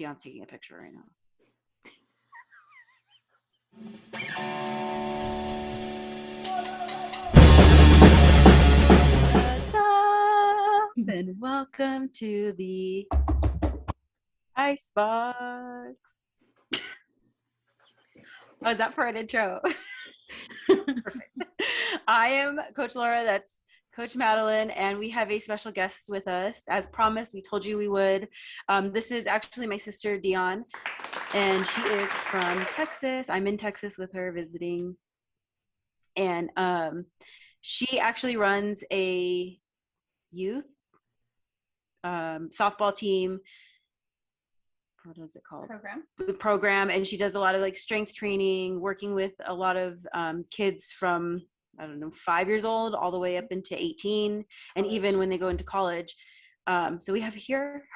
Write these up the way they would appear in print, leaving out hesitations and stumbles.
Dionne's taking a picture right now. What's up? And welcome to the Icebox. Oh, is that for an intro? Perfect. I am Coach Laura. That's Coach Madeline, and we have a special guest with us. As promised, we told you we would. This is actually my sister, Dionne, and she is from Texas. I'm in Texas with her visiting. And she actually runs a youth softball team. What is it called? Program. And she does a lot of like strength training, working with a lot of kids from, I don't know, 5 years old all the way up into 18, and even when they go into college. So we have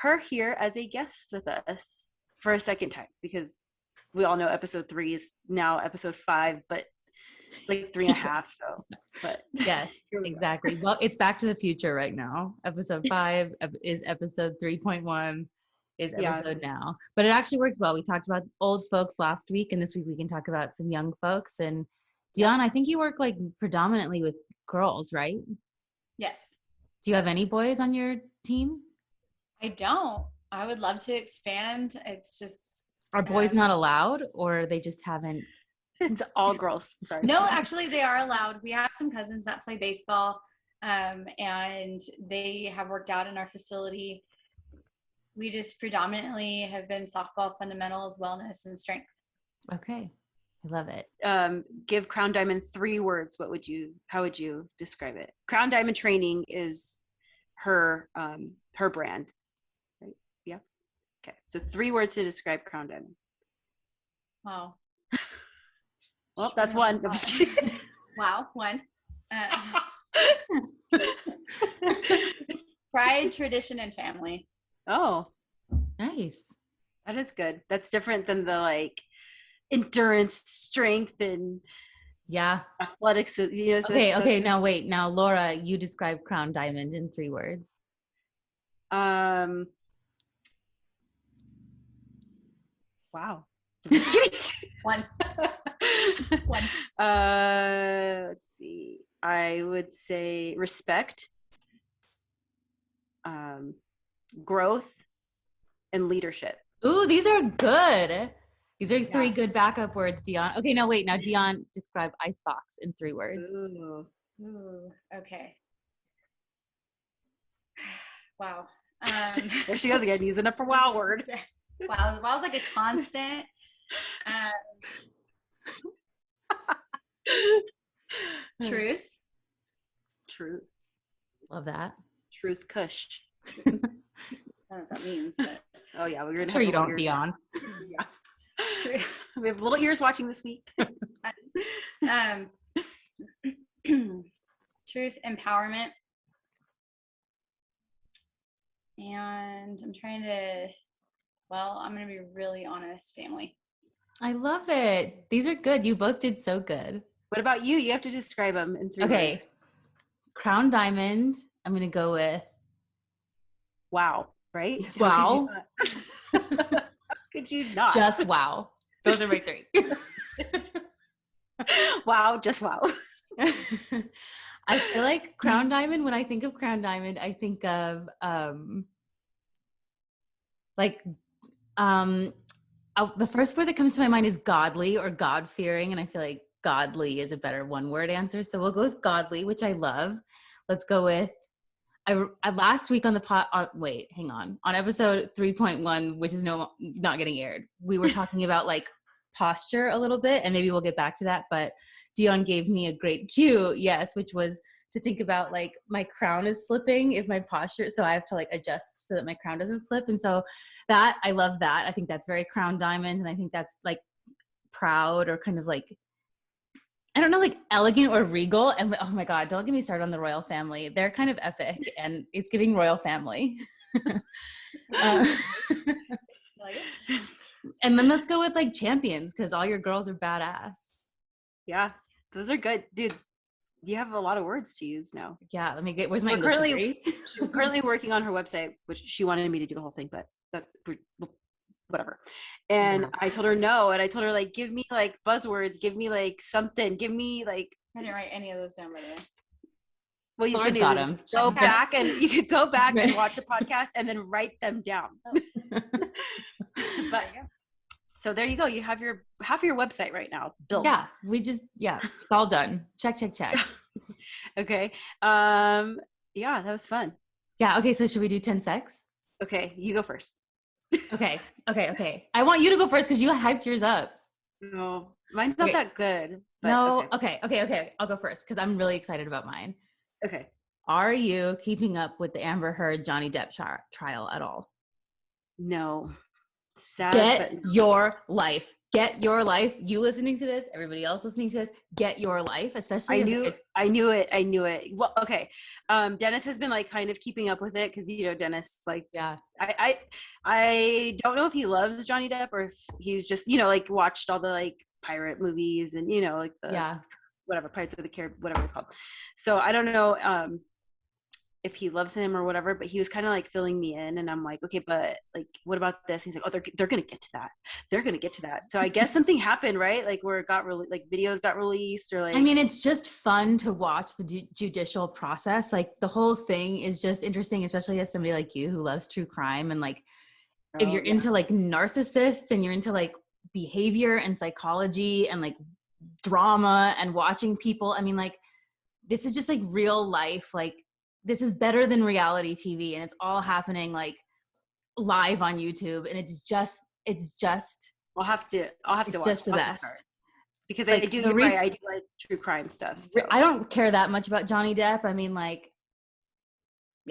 her here as a guest with us for a second time, because we all know episode 3 is now episode 5, but it's like 3.5. So, but yes, exactly. Well, it's Back to the Future right now. Episode 5 is episode 3.1 is episode now. But it actually works well. We talked about old folks last week, and this week we can talk about some young folks. And Dionne, I think you work like predominantly with girls, right? Yes. Do you have any boys on your team? I don't. I would love to expand. It's just... Are boys not allowed, or they just haven't? It's all girls. Sorry. No, actually they are allowed. We have some cousins that play baseball, and they have worked out in our facility. We just predominantly have been softball fundamentals, wellness, and strength. Okay. I love it. Give Crown Diamond 3 words. How would you describe it? Crown Diamond Training is her brand, right? Yeah. Okay. So 3 words to describe Crown Diamond. Wow. Well, that's one. I'm just kidding. Wow. One. Pride, tradition, and family. Oh, nice. That is good. That's different than the like endurance, strength, and athletics. You know. So okay. Now wait. Now Laura, you describe Crown Diamond in 3 words. Wow. I'm just kidding. One. Let's see. I would say respect, growth, and leadership. Ooh, these are good. These are 3 good backup words, Dionne. Okay, now wait. Now Dionne, describe Icebox in 3 words. Ooh. Okay. Wow. There she goes again, using up her wow word. Wow. Wow's like a constant. Truth. Love that. Truth Kush. I don't know what that means, but oh yeah, we're gonna sure you don't, Dionne. Yeah. True. We have little ears watching this week. Truth, empowerment, and I'm gonna be really honest, family. I love it. These are good. You both did so good. What about you? You have to describe them in 3 words. Crown Diamond, I'm going to go with wow, right? Wow. How could you not? Just wow. Those are my 3. Wow, just wow. I feel like Crown Diamond, when I think of Crown Diamond, I think of the first word that comes to my mind is godly or God-fearing, and I feel like godly is a better 1-word answer. So we'll go with godly, which I love. Let's go with I last week on the on episode 3.1, which is not getting aired, we were talking about like posture a little bit, and maybe we'll get back to that. But Dionne gave me a great cue, which was to think about like my crown is slipping if my posture, so I have to like adjust so that my crown doesn't slip. And so that, I love that. I think that's very Crown Diamond, and I think that's like proud or kind of like, I don't know, like elegant or regal. And oh my God, don't get me started on the royal family. They're kind of epic, and it's giving royal family. And then let's go with like champions, because all your girls are badass. Yeah, those are good. Dude, you have a lot of words to use now. Yeah, let me get, where's my English degree? She's currently working on her website, which she wanted me to do the whole thing, but whatever. And I told her no. And I told her, like, give me like buzzwords, give me like something, give me like. I didn't write any of those down, by the way. Well, you Laura's got them. Go back and you could go back and watch the podcast and then write them down. But so there you go. You have half of your website right now built. Yeah, it's all done. Check. Okay. Yeah, that was fun. Yeah. Okay. So should we do 10 secs? Okay, you go first. Okay. I want you to go first because you hyped yours up. No, mine's not that good. But no. Okay. I'll go first because I'm really excited about mine. Okay. Are you keeping up with the Amber Heard Johnny Depp trial at all? No. Sad. Get your life. Get your life. You listening to this, everybody else listening to this, get your life, especially. I knew it. Well, okay. Dennis has been like kind of keeping up with it because, you know, Dennis, like, yeah. I don't know if he loves Johnny Depp or if he was just, you know, like watched all the like pirate movies and, you know, like the whatever, Pirates of the Caribbean, whatever it's called. So I don't know if he loves him or whatever, but he was kind of like filling me in, and I'm like, okay, but like, what about this? And he's like, oh, they're gonna get to that. They're gonna get to that. So I guess something happened, right? Like where it got like videos got released, or like. I mean, it's just fun to watch the judicial process. Like the whole thing is just interesting, especially as somebody like you who loves true crime and like, if you're into like narcissists and you're into like behavior and psychology and like drama and watching people. I mean, like, this is just like real life. Like, this is better than reality TV, and it's all happening like live on YouTube, and it's just I'll have to watch just the best because like, I do like true crime stuff. So. I don't care that much about Johnny Depp. I mean, like,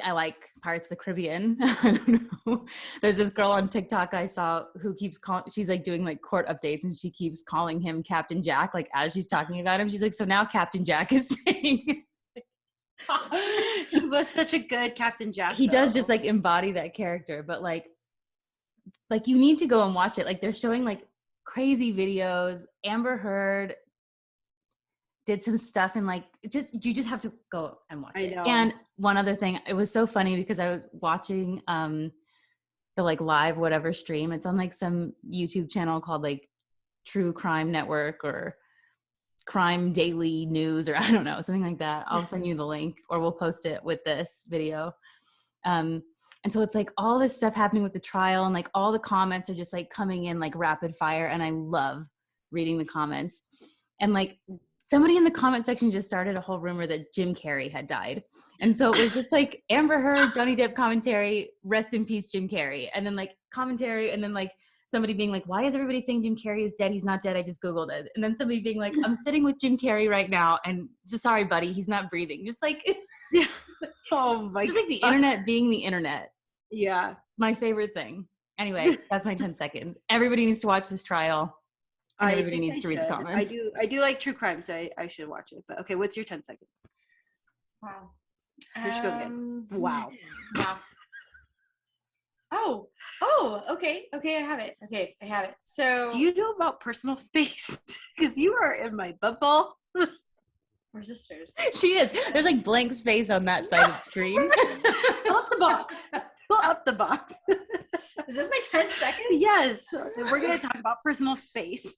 I like Pirates of the Caribbean. I don't know. There's this girl on TikTok I saw who keeps calling, she's like doing like court updates, and she keeps calling him Captain Jack, like as she's talking about him. She's like, so now Captain Jack is saying. He was such a good Captain Jack. He does just like embody that character, but like you need to go and watch it. Like they're showing like crazy videos. Amber Heard did some stuff, and like you just have to go and watch it. And one other thing, it was so funny because I was watching the like live whatever stream. It's on like some YouTube channel called like True Crime Network or Crime Daily News, or I don't know, something like that. I'll send you the link, or we'll post it with this video. And so it's like all this stuff happening with the trial, and like all the comments are just like coming in like rapid fire, and I love reading the comments. And like somebody in the comment section just started a whole rumor that Jim Carrey had died. And so it was just like Amber Heard, Johnny Depp commentary, rest in peace, Jim Carrey. And then like commentary, and then like somebody being like, why is everybody saying Jim Carrey is dead? He's not dead. I just Googled it. And then somebody being like, I'm sitting with Jim Carrey right now, and just sorry, buddy, he's not breathing. Just like, oh my just like the internet being the internet. Yeah. My favorite thing. Anyway, that's my 10 seconds. Everybody needs to watch this trial. And everybody needs to read the comments. I do like true crime, so I should watch it. But okay, what's your 10 seconds? Wow. Here she goes again. Wow. Oh, okay, I have it. So do you know about personal space? Because you are in my bubble. We're sisters. She is. There's like blank space on that side of the screen. Fill out the box. Fill out the box. Is this my 10 seconds? Yes. We're going to talk about personal space.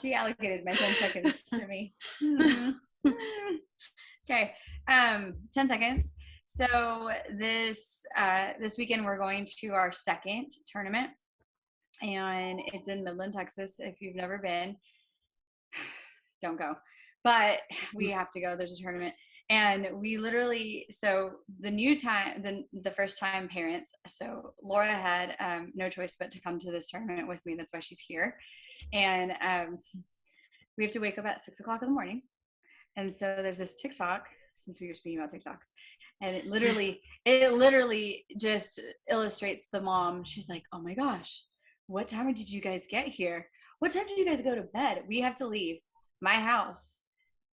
She allocated my 10 seconds to me. Okay. 10 seconds. So this weekend we're going to our second tournament, and it's in Midland, Texas. If you've never been, don't go. But we have to go. There's a tournament. And we literally, so the first time parents, so Laura had no choice but to come to this tournament with me. That's why she's here. And we have to wake up at 6:00 in the morning. And so there's this TikTok, since we were speaking about TikToks, and it literally just illustrates the mom. She's like, oh my gosh, what time did you guys get here? What time did you guys go to bed? We have to leave my house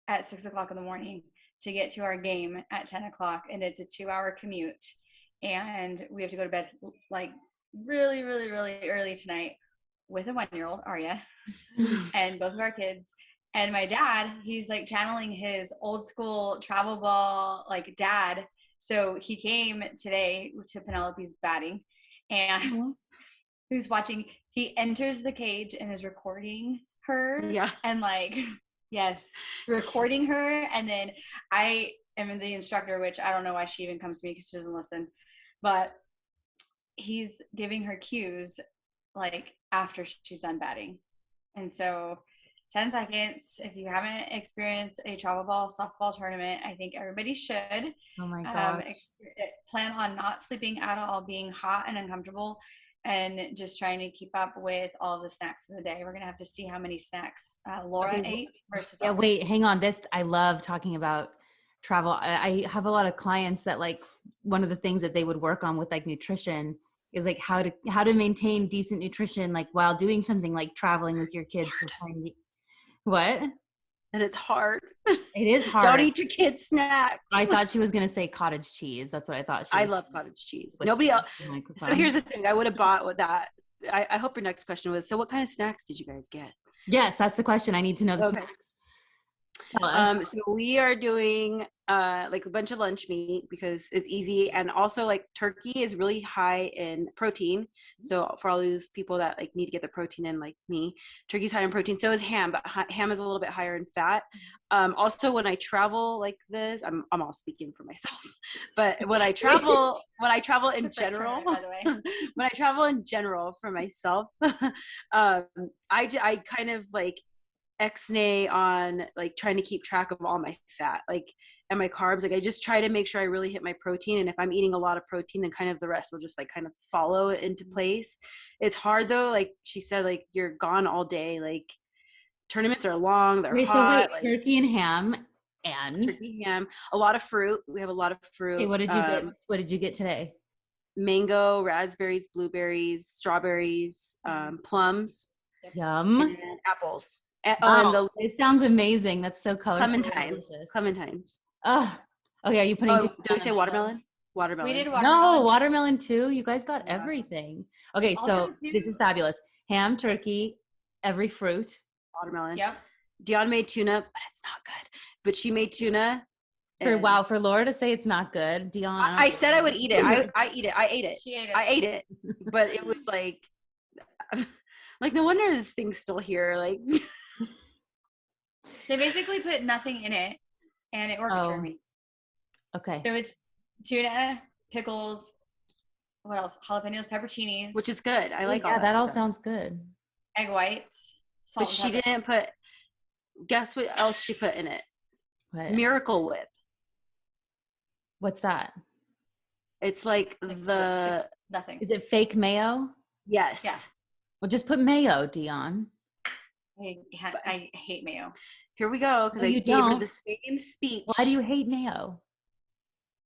at 6:00 in the morning to get to our game at 10:00, and it's a 2-hour commute, and we have to go to bed like really, really, really early tonight with a 1-year-old, Arya, and both of our kids. And my dad, he's like channeling his old school travel ball like dad. So he came today to Penelope's batting, and who's watching. He enters the cage and is recording her. Yeah. And like, yes, recording her. And then I am the instructor, which I don't know why she even comes to me because she doesn't listen. But he's giving her cues like after she's done batting. And so 10 seconds. If you haven't experienced a travel ball softball tournament, I think everybody should. Oh my God. Plan on not sleeping at all, being hot and uncomfortable, and just trying to keep up with all of the snacks of the day. We're going to have to see how many snacks Laura ate versus. Yeah, wait, hang on. I love talking about travel. I have a lot of clients that like one of the things that they would work on with like nutrition is like how to maintain decent nutrition like while doing something like traveling with your kids for 10 years. What? And it's hard. It is hard. Don't eat your kids' snacks. I thought she was going to say cottage cheese. That's what I thought. I love cottage cheese. Nobody else. So here's the thing. I would have bought with that. I hope your next question was, so what kind of snacks did you guys get? Yes, that's the question. I need to know the snacks. Tell us. So we are doing like a bunch of lunch meat because it's easy, and also like turkey is really high in protein. So for all those people that like need to get the protein in, like me, turkey's high in protein. So is ham, but ham is a little bit higher in fat. Also, when I travel like this, I'm all speaking for myself, but when I travel in general, by the way, when I travel in general for myself, I kind of like ex-nay on like trying to keep track of all my fat like and my carbs. Like I just try to make sure I really hit my protein, and if I'm eating a lot of protein, then kind of the rest will just like kind of follow into place. It's hard though, like she said, like you're gone all day, like tournaments are long, they're hot. So wait, like, turkey and ham and turkey, ham, a lot of fruit. We have a lot of fruit. Okay, what did you get today? Mango, raspberries, blueberries, strawberries, plums, Yum, and apples. It sounds amazing. That's so colorful. Clementines. Oh, okay. Are you putting? Did we say watermelon? Watermelon. We did watermelon. No, watermelon too. You guys got everything. Okay, so this is fabulous. Ham, turkey, every fruit. Watermelon. Yep. Dionne made tuna, but it's not good. But she made tuna. For Laura to say it's not good, Dionne. I said I would eat it. I eat it. I ate it. She ate it. I ate it. But it was like, no wonder this thing's still here. Like. So basically put nothing in it, and it works for me. Okay. So it's tuna, pickles, what else? Jalapenos, pepperoncinis. Which is good. I like all that. That all sounds good. Egg whites. Salt but she didn't put, guess what else she put in it? What? Miracle Whip. What's that? It's like it's nothing. Is it fake mayo? Yes. Yeah. Well, just put mayo, Dionne. I hate mayo. Here we go, because I gave her the same speech. Why do you hate mayo?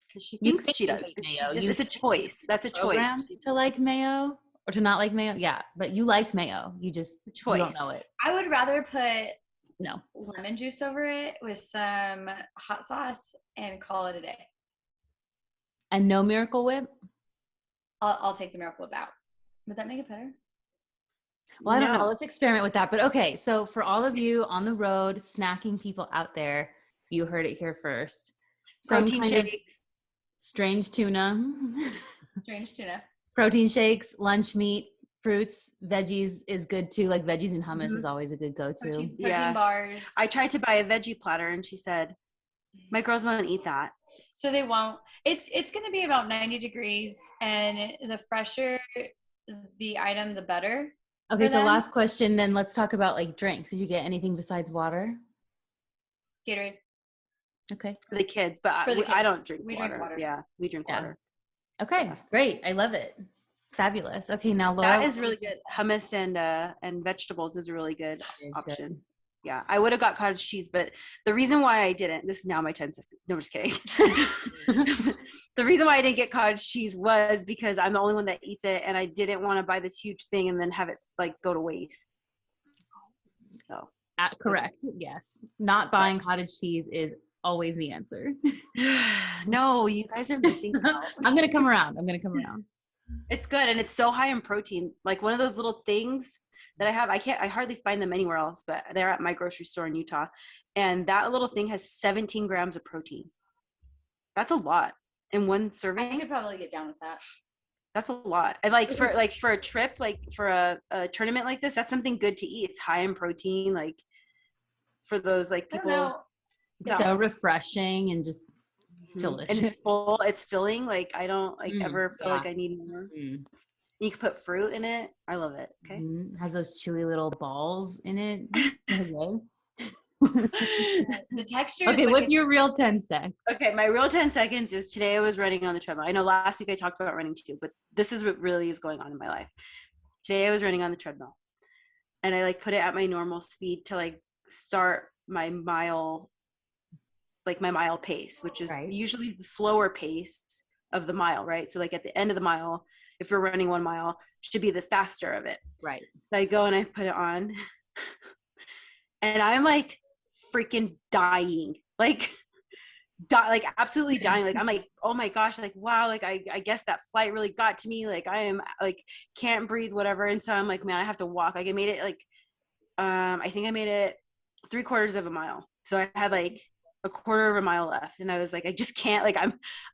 Because she thinks she does. It's a choice. That's a choice. To like mayo or to not like mayo? Yeah, but you like mayo. You just you don't know it. I would rather put lemon juice over it with some hot sauce and call it a day. And no Miracle Whip? I'll take the Miracle Whip out. Would that make it better? Well, I don't know. Let's experiment with that. But okay, so for all of you on the road, snacking people out there, you heard it here first. Protein shakes. Strange tuna. Strange tuna. Protein shakes, lunch meat, fruits, veggies is good too. Like veggies and hummus is always a good go-to. Protein bars. I tried to buy a veggie platter and she said, my girls won't eat that. So they won't. It's going to be about 90 degrees, and the fresher the item, the better. Okay, so last question, then let's talk about like drinks. Did you get anything besides water? Gatorade. Okay. For the kids, but I don't drink water. We drink water. Yeah, we drink water. Okay, great. I love it. Fabulous. Okay, now Laura. That is really good. Hummus and vegetables is a really good option. Good. Yeah, I would have got cottage cheese, but the reason why I didn't, this is now my 10 cents. No, I'm just kidding. The reason why I didn't get cottage cheese was because I'm the only one that eats it, and I didn't want to buy this huge thing and then have it like go to waste. So correct. Yes. Not buying cottage cheese is always the answer. No, you guys are missing out. I'm going to come around. It's good. And it's so high in protein. Like one of those little things that I have, I hardly find them anywhere else, but they're at my grocery store in Utah. And that little thing has 17 grams of protein. That's a lot in one serving. I could probably get down with that. That's a lot. And like for a trip, like for a tournament like this, that's something good to eat. It's high in protein, like for those like I don't people. know. Yeah. So refreshing and just delicious. And it's full, it's filling. Like I don't like ever feel like I need more. You can put fruit in it. I love it. Okay. Has those chewy little balls in it. The texture. Okay, what's your real 10 seconds? Okay, my real 10 seconds is today I was running on the treadmill. I know last week I talked about running too, but this is what really is going on in my life. Today I was running on the treadmill and I like put it at my normal speed to like start my mile, like my mile pace, which is usually the slower pace of the mile, right? So like at the end of the mile, if you're running 1 mile, should be the faster of it. Right. So I go and I put it on and I'm like freaking dying, like absolutely dying. Like I'm like, oh my gosh, like wow, like I guess that flight really got to me. Like I am like can't breathe, whatever. And so I'm like, man, I have to walk. Like I made it like I think I made it 3/4 of a mile. So I had like 1/4 of a mile left, and I was like, I just can't. Like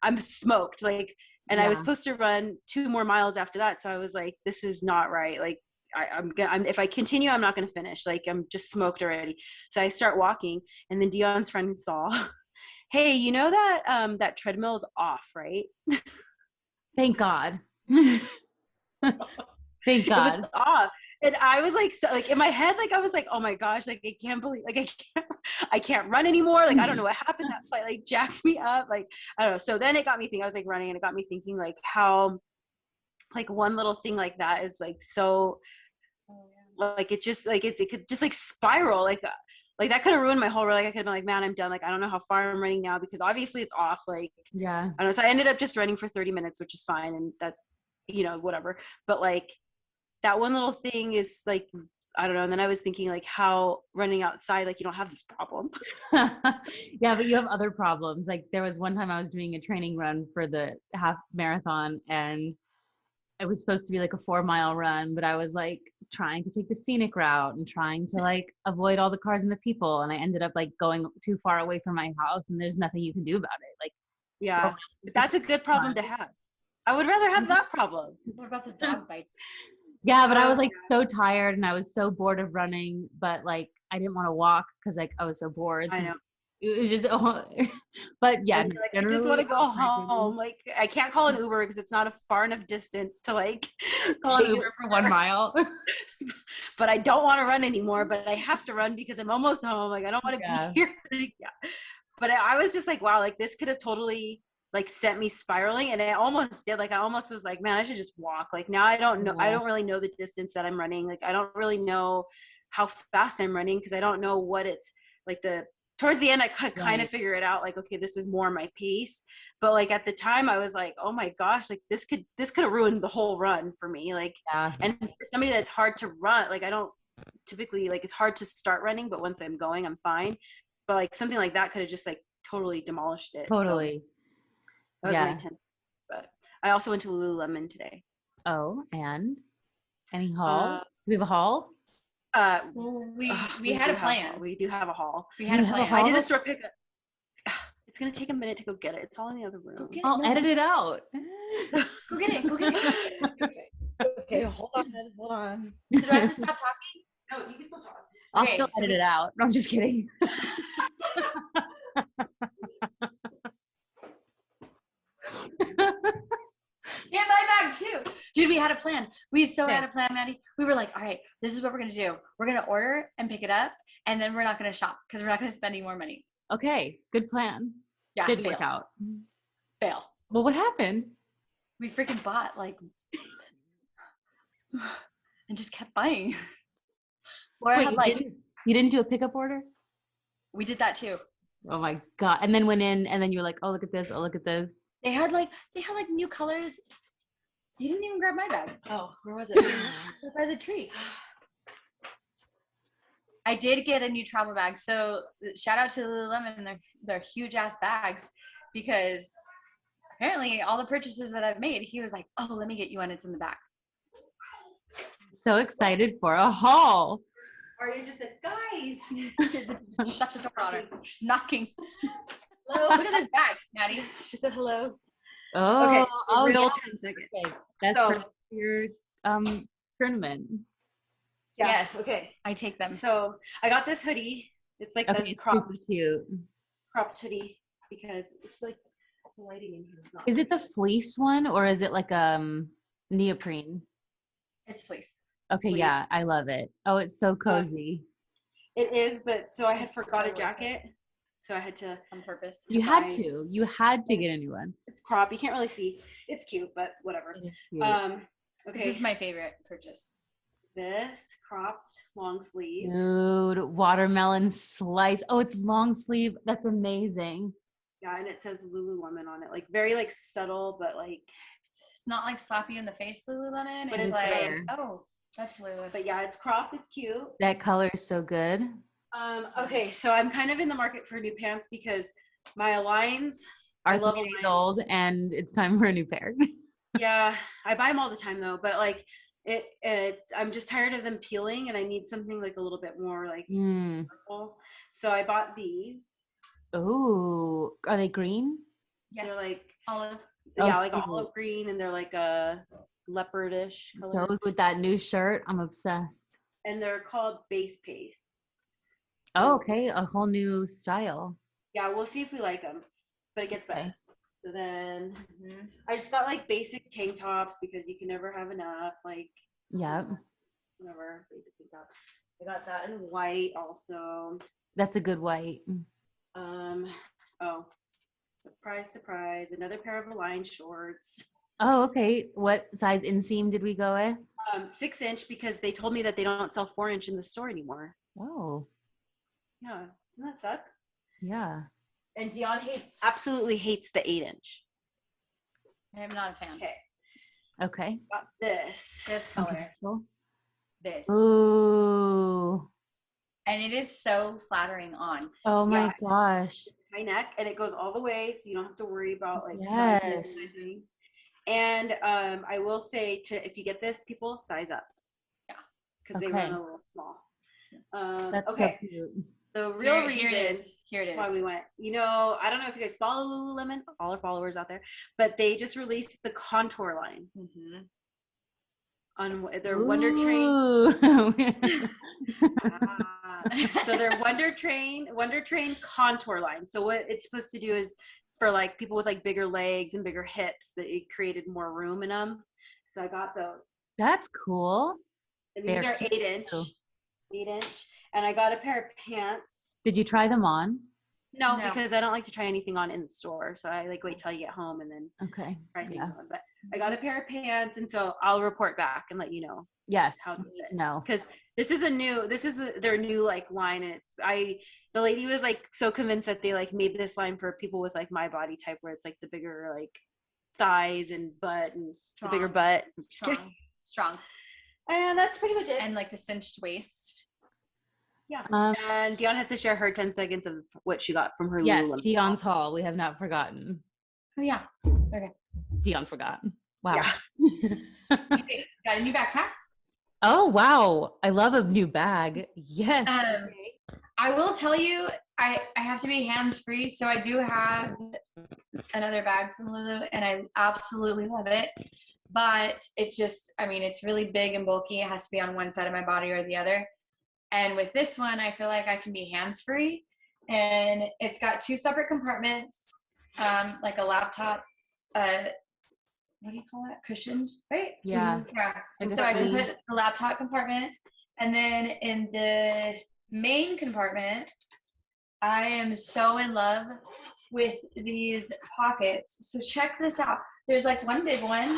I'm smoked. Like, and I was supposed to run 2 more miles after that. So I was like, this is not right. Like I'm if I continue, I'm not gonna finish. Like I'm just smoked already. So I start walking, and then Dionne's friend saw, hey, you know that that treadmill is off, right? Thank God. Thank God. It was off. And I was like, so, like in my head, like I was like, oh my gosh, like I can't believe, like I can't run anymore. Like I don't know what happened. That flight like jacked me up. Like I don't know. So then it got me thinking. I was like running, and it got me thinking like how, like one little thing like that is like so, like it just like it could just like spiral like that. Like that could have ruined my whole. Like I could have been like, man, I'm done. Like I don't know how far I'm running now because obviously it's off. Like yeah, I don't know. So I ended up just running for 30 minutes, which is fine, and that, you know, whatever. But like that one little thing is like, I don't know. And then I was thinking like how running outside, like you don't have this problem. Yeah, but you have other problems. Like there was one time I was doing a training run for the half marathon, and it was supposed to be like a 4-mile run, but I was like trying to take the scenic route and trying to like avoid all the cars and the people. And I ended up like going too far away from my house, and there's nothing you can do about it. Like, yeah, that's a good problem to have. I would rather have that problem. What about the dog bite? Yeah, but I was like so tired and I was so bored of running, but like I didn't want to walk because like I was so bored. I know. It was just, but yeah. Like, I just want to go home. Like I can't call an Uber because it's not a far enough distance to like call an Uber for 1 mile. But I don't want to run anymore. But I have to run because I'm almost home. Like I don't want to be here. Yeah. But I was just like, wow, like this could have totally like sent me spiraling, and it almost did. Like I almost was like, man, I should just walk. Like now I don't know. I don't really know the distance that I'm running. Like I don't really know how fast I'm running because I don't know what it's like towards the end, I could kind of figure it out. Like, okay, this is more my pace. But like at the time, I was like, oh my gosh, like this could have ruined the whole run for me. Like, and for somebody that's hard to run, like I don't typically like it's hard to start running, but once I'm going, I'm fine. But like something like that could have just like totally demolished it. Totally. So that was my 10th. But I also went to Lululemon today. Oh, and any haul? Do we have a haul? We had a plan. We do have a haul. We had a plan. I did a store pickup. It's gonna take a minute to go get it. It's all in the other room. I'll edit it out. Go get it. Go get it. Okay, hold on. So do I have to stop talking? No, you can still talk. I'll still edit it out. No, I'm just kidding. Yeah, my bag too. Dude, we had a plan. We had a plan, Maddie. We were like, all right, this is what we're going to do. We're going to order and pick it up, and then we're not going to shop because we're not going to spend any more money. Okay, good plan. Yeah, did work out. Fail. Well, what happened? We freaking bought like and just kept buying. Or Wait, I had like you didn't do a pickup order? We did that too. Oh my God. And then went in and then you were like, oh, look at this. Oh, look at this. They had like new colors. You didn't even grab my bag. Oh, where was it? By the tree. I did get a new travel bag. So shout out to Lululemon and their huge ass bags, because apparently all the purchases that I've made, he was like, oh, let me get you one. It's in the back. So excited for a haul. Or you just said, guys. Shut the door on her. She's knocking. Hello. Look at this bag, Maddie. She said hello. Oh, Okay, oh real yeah. 10 seconds. Okay. That's So- perfect for your tournament. Yeah, Yes. okay. I take them. So I got this hoodie. It's like Okay, the it's super cute. cropped hoodie because it's like the lighting in here is not. Is it the fleece one or is it like neoprene? It's fleece. Okay, Fleece. yeah, I love it. Oh, it's so cozy. It is, but so I had It's forgot so a jacket, so I had to. On purpose. You buy- had to. You had to get a new one. It's crop. You can't really see. It's cute, but whatever. It is cute. Okay. This is my favorite purchase. This cropped long sleeve. Dude, watermelon slice. Oh, it's long sleeve. That's amazing. Yeah, and it says Lululemon on it, like very like subtle, but like. It's not like slap you in the face, Lululemon. But It's it's like, there. oh, that's Lululemon. But yeah, it's cropped. It's cute. That color is so good. Okay, so I'm kind of in the market for new pants because my Aligns. I Are love 3 days Aligns. old and it's time for a new pair. Yeah, I buy them all the time though, but like it's I'm just tired of them peeling, and I need something like a little bit more like purple. So I bought these. Oh, are they green? Yeah. They're like Olive. yeah, Oh, like cute. olive green, and they're like a leopardish color. Those with that new shirt. I'm obsessed. And they're called base pace. Oh, okay. A whole new style. Yeah, we'll see if we like them, but it gets better. Okay. So then I just got like basic tank tops because you can never have enough. Like Yeah. whatever, basic tank top. I got that in white also. That's a good white. Oh, surprise, surprise! Another pair of Align shorts. Oh, okay. What size inseam did we go with? 6-inch because they told me that they don't sell 4-inch in the store anymore. Oh, Yeah, doesn't that suck? yeah. And Dionne absolutely hates the 8-inch. I am not a fan. Okay, Okay. got this. This color. Okay, cool. This. Ooh. And it is so flattering on. Oh my Yeah. gosh. High neck, and it goes all the way, so you don't have to worry about like Yes. sizing or anything. And I will say if you get this, people size up. Yeah. Because they Okay. run a little small. That's Okay. so cute. The real Here it reason is. Here it why we is. went, I don't know if you guys follow Lululemon, all our followers out there, but they just released the contour line on their Wonder Train. Ooh. So their Wonder Train contour line. So what it's supposed to do is for like people with like bigger legs and bigger hips, that it created more room in them. So I got those. That's cool. And these They're are cute 8-inch. too. 8-inch. And I got a pair of pants. Did you try them on? No, No. because I don't like to try anything on in the store. So I like wait till you get home and then Okay. try things Yeah. on. But I got a pair of pants, and so I'll report back and let you know. Yes. How We to need fit. to know. Because their new like line, and the lady was like so convinced that they like made this line for people with like my body type, where it's like the bigger like thighs and butt and the bigger Strong. butt. I'm just kidding. Strong. And that's pretty much it. And like the cinched waist. Yeah. Um, And Dionne has to share her 10 seconds of what she got from her yes, Lululemon. Dionne's haul. We have not forgotten. Oh yeah. Dion forgot. Wow. Yeah. Okay, got a new backpack. Oh, wow. I love a new bag. Yes. I will tell you, I have to be hands-free, so I do have another bag from Lulu, and I absolutely love it. But it just, it's really big and bulky. It has to be on one side of my body or the other. And with this one, I feel like I can be hands-free. And it's got 2 separate compartments, like a laptop, what do you call it? Cushioned, right? Yeah. Yeah. Like a So I can sleeve. put the laptop compartment, and then in the main compartment, I am so in love with these pockets. So check this out. There's like one big one.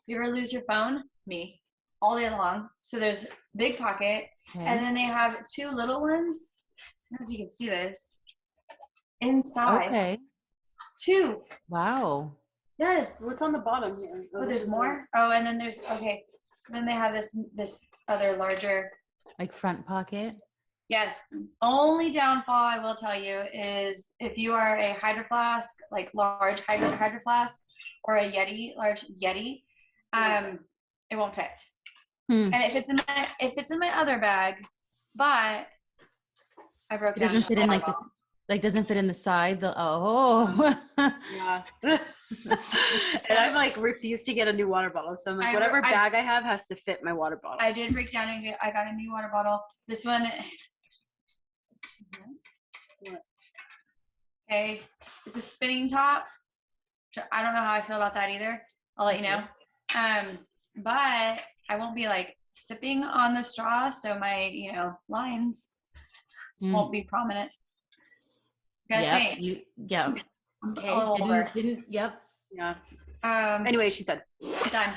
You ever lose your phone? Me. All day long. So there's big pocket. Okay. And then they have 2 little ones. I don't know if you can see this. Inside. Okay. 2. Wow. Yes. What's on the bottom here? Oh, there's more? Oh, and then there's, okay. So then they have this other larger. Like front pocket. Yes. Only downfall I will tell you is if you are a Hydro Flask, like large Hydro Flask, or a large Yeti, it won't fit. And if it's in my other bag, but I broke It down. doesn't fit in like Like doesn't fit in the side. Oh. Yeah. And I'm like refused to get a new water bottle. So I'm like, whatever bag I have has to fit my water bottle. I did break down and I got a new water bottle. This one. Okay. It's a spinning top. I don't know how I feel about that either. I'll let you know. But I won't be like sipping on the straw. So my, lines won't be prominent. Yeah. Yeah. Okay. A little older. Yep. Yeah. Anyway, she's done. Done.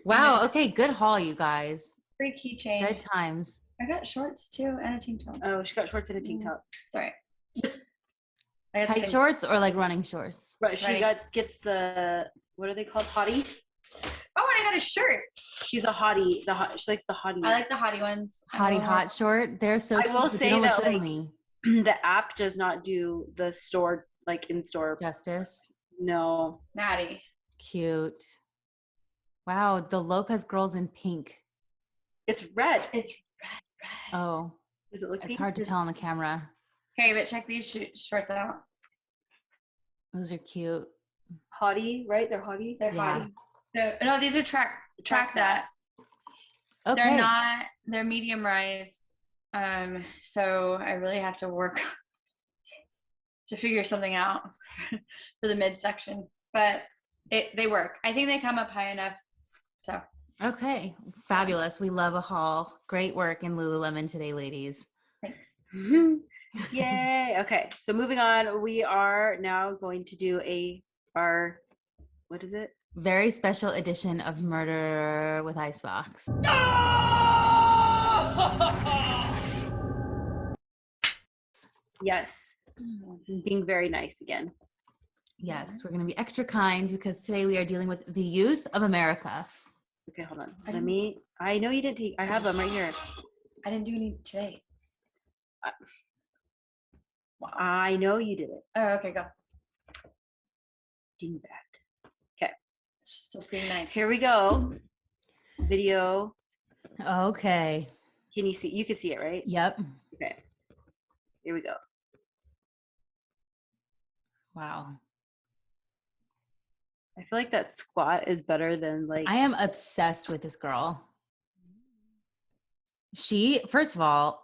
Wow. Okay. Good haul, you guys. Free keychain. Good times. I got shorts too and a tank top. Oh, she got shorts and a tank top. Sorry. Tight shorts or like running shorts? Right. She gets the, what are they called? Hottie? Oh, and I got a shirt. She's a hottie. She likes the hottie. I like the hottie ones. Hottie hot short. They're so cute. I will say that like the app does not do the store, like in-store justice. No. Maddie. Cute. Wow. The Lopez girl's in pink. It's red. It's red. Oh. Does it look pink? It's hard to tell on the camera. Okay, but check these shorts out. Those are cute. Hottie, right? They're hottie? They're hottie. No, these are track that. Okay. They're medium rise. So I really have to work to figure something out for the midsection, but they work. I think they come up high enough. So. Okay. Fabulous. We love a haul. Great work in Lululemon today, ladies. Thanks. Yay. Okay. So moving on, we are now going to do our, what is it? Very special edition of Murder with Icebox. Yes. Being very nice again. Yes, we're going to be extra kind because today we are dealing with the youth of America. Okay, hold on. I know you did I have them right here. I didn't do any today. I know you did it. Oh, okay, go. Do that. Okay. Still pretty nice. Here we go. Video. Okay. Can you see? You can see it, right? Yep. Okay. Here we go. Wow. I feel like that squat is better than like. I am obsessed with this girl. She, first of all,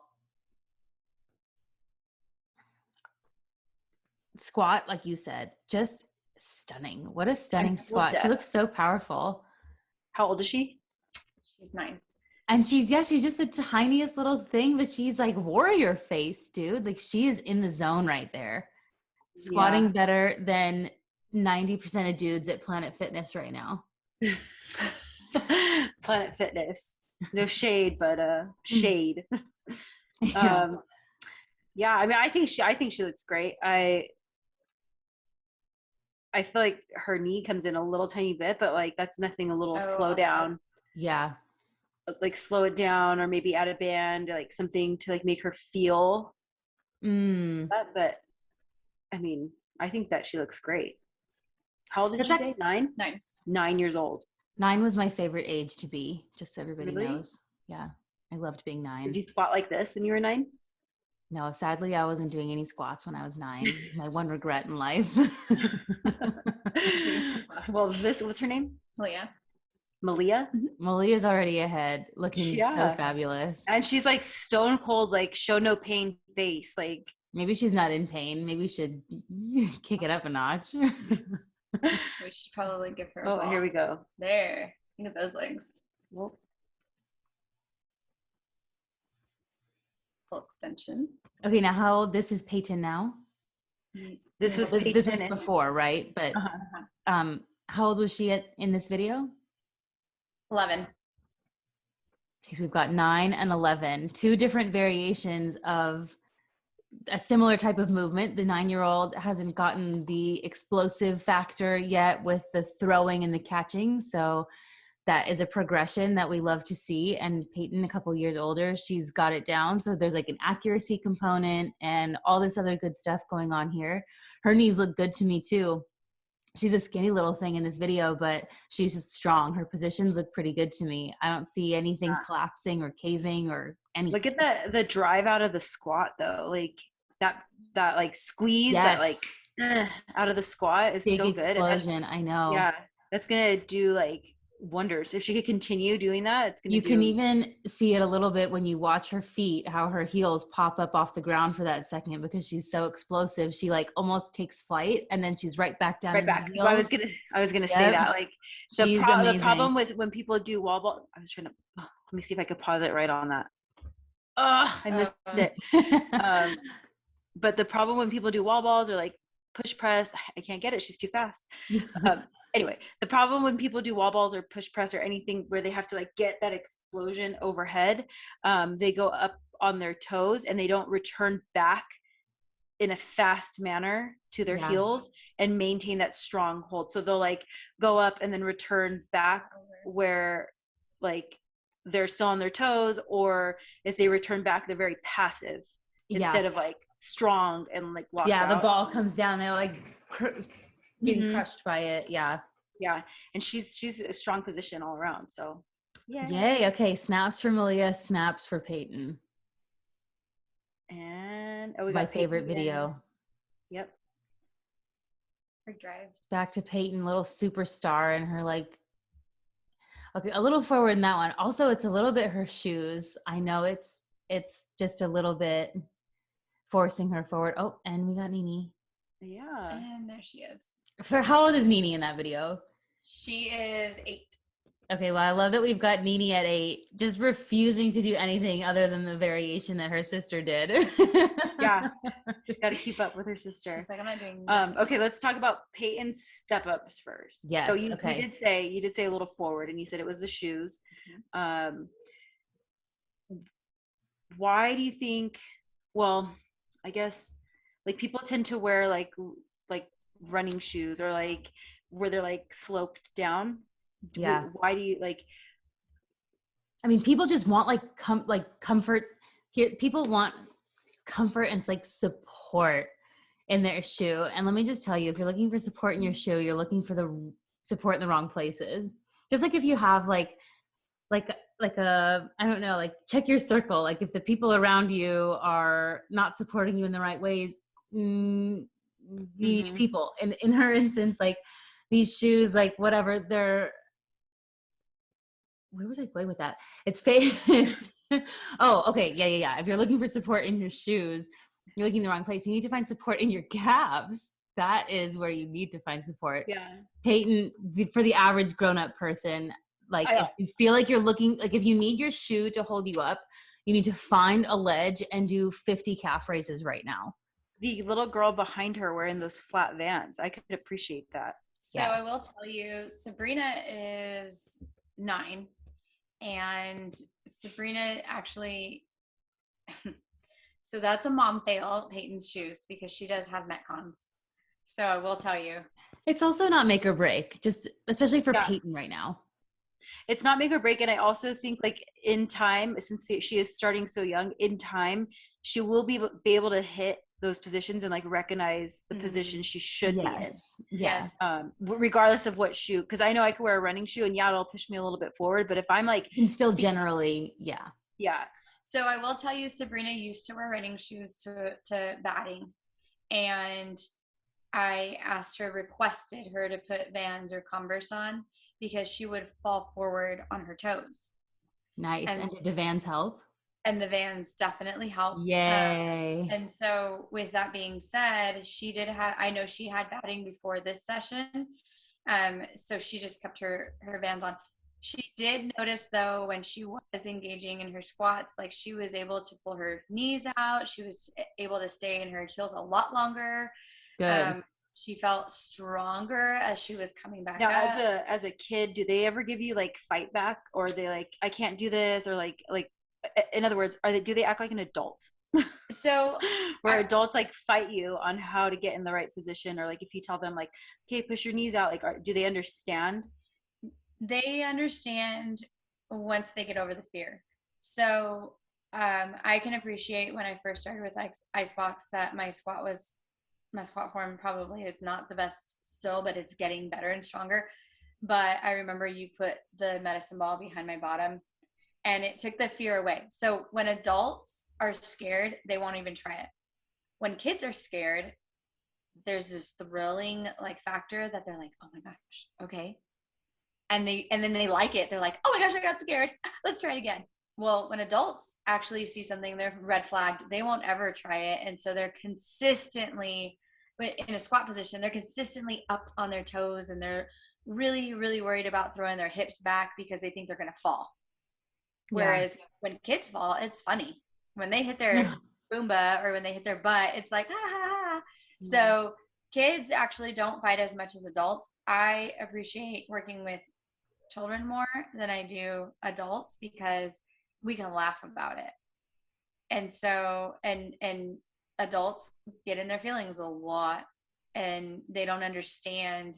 squat, like you said, just stunning. What a stunning squat. She looks so powerful. How old is she? She's 9. And she's just the tiniest little thing, but she's like warrior face, dude. Like she is in the zone right there. Squatting better than 90% of dudes at Planet Fitness right now. Planet Fitness. No shade, but shade. Yeah, I mean, I think she looks great. I feel like her knee comes in a little tiny bit, but like that's nothing. A little slow down. Yeah. Like slow it down, or maybe add a band, or like something to like make her feel that. But I mean, I think that she looks great. How old did she say? 9? 9. 9 years old. 9 was my favorite age to be, just so everybody Really? knows. Yeah. I loved being 9. Did you squat like this when you were 9? No, sadly, I wasn't doing any squats when I was 9. My one regret in life. Well, what's her name? Malia. Malia? Malia's already ahead, looking so fabulous. And she's like stone cold, like show no pain face. Like maybe she's not in pain. Maybe we should kick it up a notch. We should probably give her a ball. Here we go. There. Look at those legs. Well, full extension. Okay, now how old? This is Peyton now? This was before, right? But how old was she in this video? 11. Because we've got 9 and 11, 2 different variations of a similar type of movement. The 9-year-old hasn't gotten the explosive factor yet with the throwing and the catching. So that is a progression that we love to see. And Peyton, a couple years older, she's got it down. So there's like an accuracy component and all this other good stuff going on here. Her knees look good to me too. She's a skinny little thing in this video, but she's just strong. Her positions look pretty good to me. I don't see anything collapsing or caving or anything. Look at the drive out of the squat though. Like that like squeeze that like out of the squat is Big so good. explosion. I know. Yeah, that's gonna do like wonders if she could continue doing that. It's gonna You can even see it a little bit when you watch her feet, how her heels pop up off the ground for that second because she's so explosive. She like almost takes flight and then she's right back down. right back. Well, I was gonna say that like she's the problem with when people do wall ball. I was trying to let me see if I could pause it right on that. Oh, I missed it. But the problem when people do wall balls or like push press, I can't get it. She's too fast. Anyway, the problem when people do wall balls or push press or anything where they have to like get that explosion overhead, they go up on their toes and they don't return back in a fast manner to their heels and maintain that strong hold. So they'll like go up and then return back where like they're still on their toes, or if they return back, they're very passive instead of like strong and like locked out. The ball comes down, they're like getting crushed by it. Yeah, and she's a strong position all around. So yay. Okay, snaps for Malia, snaps for Peyton. And we got my favorite video. Yep. Quick drive. Back to Peyton, little superstar, and her like. Okay, a little forward in that one. Also, it's a little bit her shoes. I know it's just a little bit forcing her forward. Oh, and we got Nini. Yeah. And there she is. For how old is Nini in that video? She is 8. Okay, well, I love that we've got Nini at 8, just refusing to do anything other than the variation that her sister did. Yeah, she's got to keep up with her sister. She's like, I'm not doing okay, let's talk about Peyton's step-ups first. Yes, so you did say a little forward, and you said it was the shoes. Why do you think, well, I guess, like, people tend to wear, like running shoes or, like, where they're, like, sloped down? Yeah. Why do you like? I mean, people just want comfort. Here, people want comfort and like support in their shoe. And let me just tell you, if you're looking for support in your shoe, you're looking for the support in the wrong places. Just like if you have like a I don't know, like check your circle. Like if the people around you are not supporting you in the right ways, you need people. And in her instance, like these shoes, like whatever, they're. Where was I going with that? It's fake. Oh, okay. Yeah. If you're looking for support in your shoes, you're looking in the wrong place. You need to find support in your calves. That is where you need to find support. Yeah. Peyton, for the average grown-up person, like if you feel like you're looking, like if you need your shoe to hold you up, you need to find a ledge and do 50 calf raises right now. The little girl behind her wearing those flat Vans, I could appreciate that. So I will tell you, Sabrina is 9. And Sabrina actually, so that's a mom fail, Peyton's shoes, because she does have Metcons. So I will tell you. It's also not make or break, just especially for Peyton right now. It's not make or break. And I also think like in time, since she is starting so young, in time, she will be able to hit those positions and like recognize the position she should be in. Yes. Regardless of what shoe, because I know I could wear a running shoe and it'll push me a little bit forward. But if I'm like, you can still generally, yeah. So I will tell you, Sabrina used to wear running shoes to batting, and I requested her to put Vans or Converse on because she would fall forward on her toes. Nice. And did the Vans help? And the Vans definitely help. Yay. And so with that being said, I know she had batting before this session. So she just kept her Vans on. She did notice though, when she was engaging in her squats, like she was able to pull her knees out. She was able to stay in her heels a lot longer. Good. She felt stronger as she was coming back now, up. As a kid, do they ever give you like fight back, or are they like, I can't do this, or like in other words, do they act like an adult? So where adults like fight you on how to get in the right position, or like if you tell them like, okay, push your knees out, like do they understand? They understand once they get over the fear. So I can appreciate when I first started with Icebox that my squat form probably is not the best still, but it's getting better and stronger. But I remember you put the medicine ball behind my bottom and it took the fear away. So when adults are scared, they won't even try it. when kids are scared, there's this thrilling like factor that they're like, oh my gosh, okay. And then they like it. They're like, oh my gosh, I got scared. Let's try it again. Well, when adults actually see something, they're red flagged, they won't ever try it. And so they're consistently in a squat position, they're consistently up on their toes, and they're really, really worried about throwing their hips back because they think they're going to fall. Whereas when kids fall, it's funny. When they hit their Boomba or when they hit their butt, it's like, ah, ha, ha. So kids actually don't fight as much as adults. I appreciate working with children more than I do adults because we can laugh about it. And so, and adults get in their feelings a lot, and they don't understand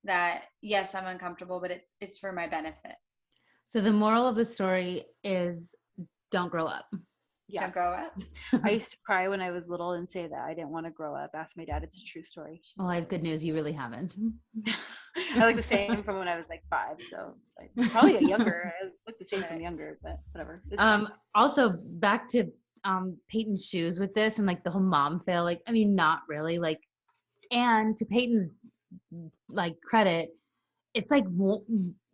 that, yes, I'm uncomfortable, but it's for my benefit. So the moral of the story is don't grow up. Yeah. Don't grow up. I used to cry when I was little and say that I didn't want to grow up. Ask my dad. It's a true story. Well, I have good news. You really haven't. I look the same from when I was like 5, so it's fine. Probably younger. I look the same from younger, but whatever. Also back to Peyton's shoes with this and like the whole mom fail. Like, I mean, not really. Like, and to Peyton's like credit, it's like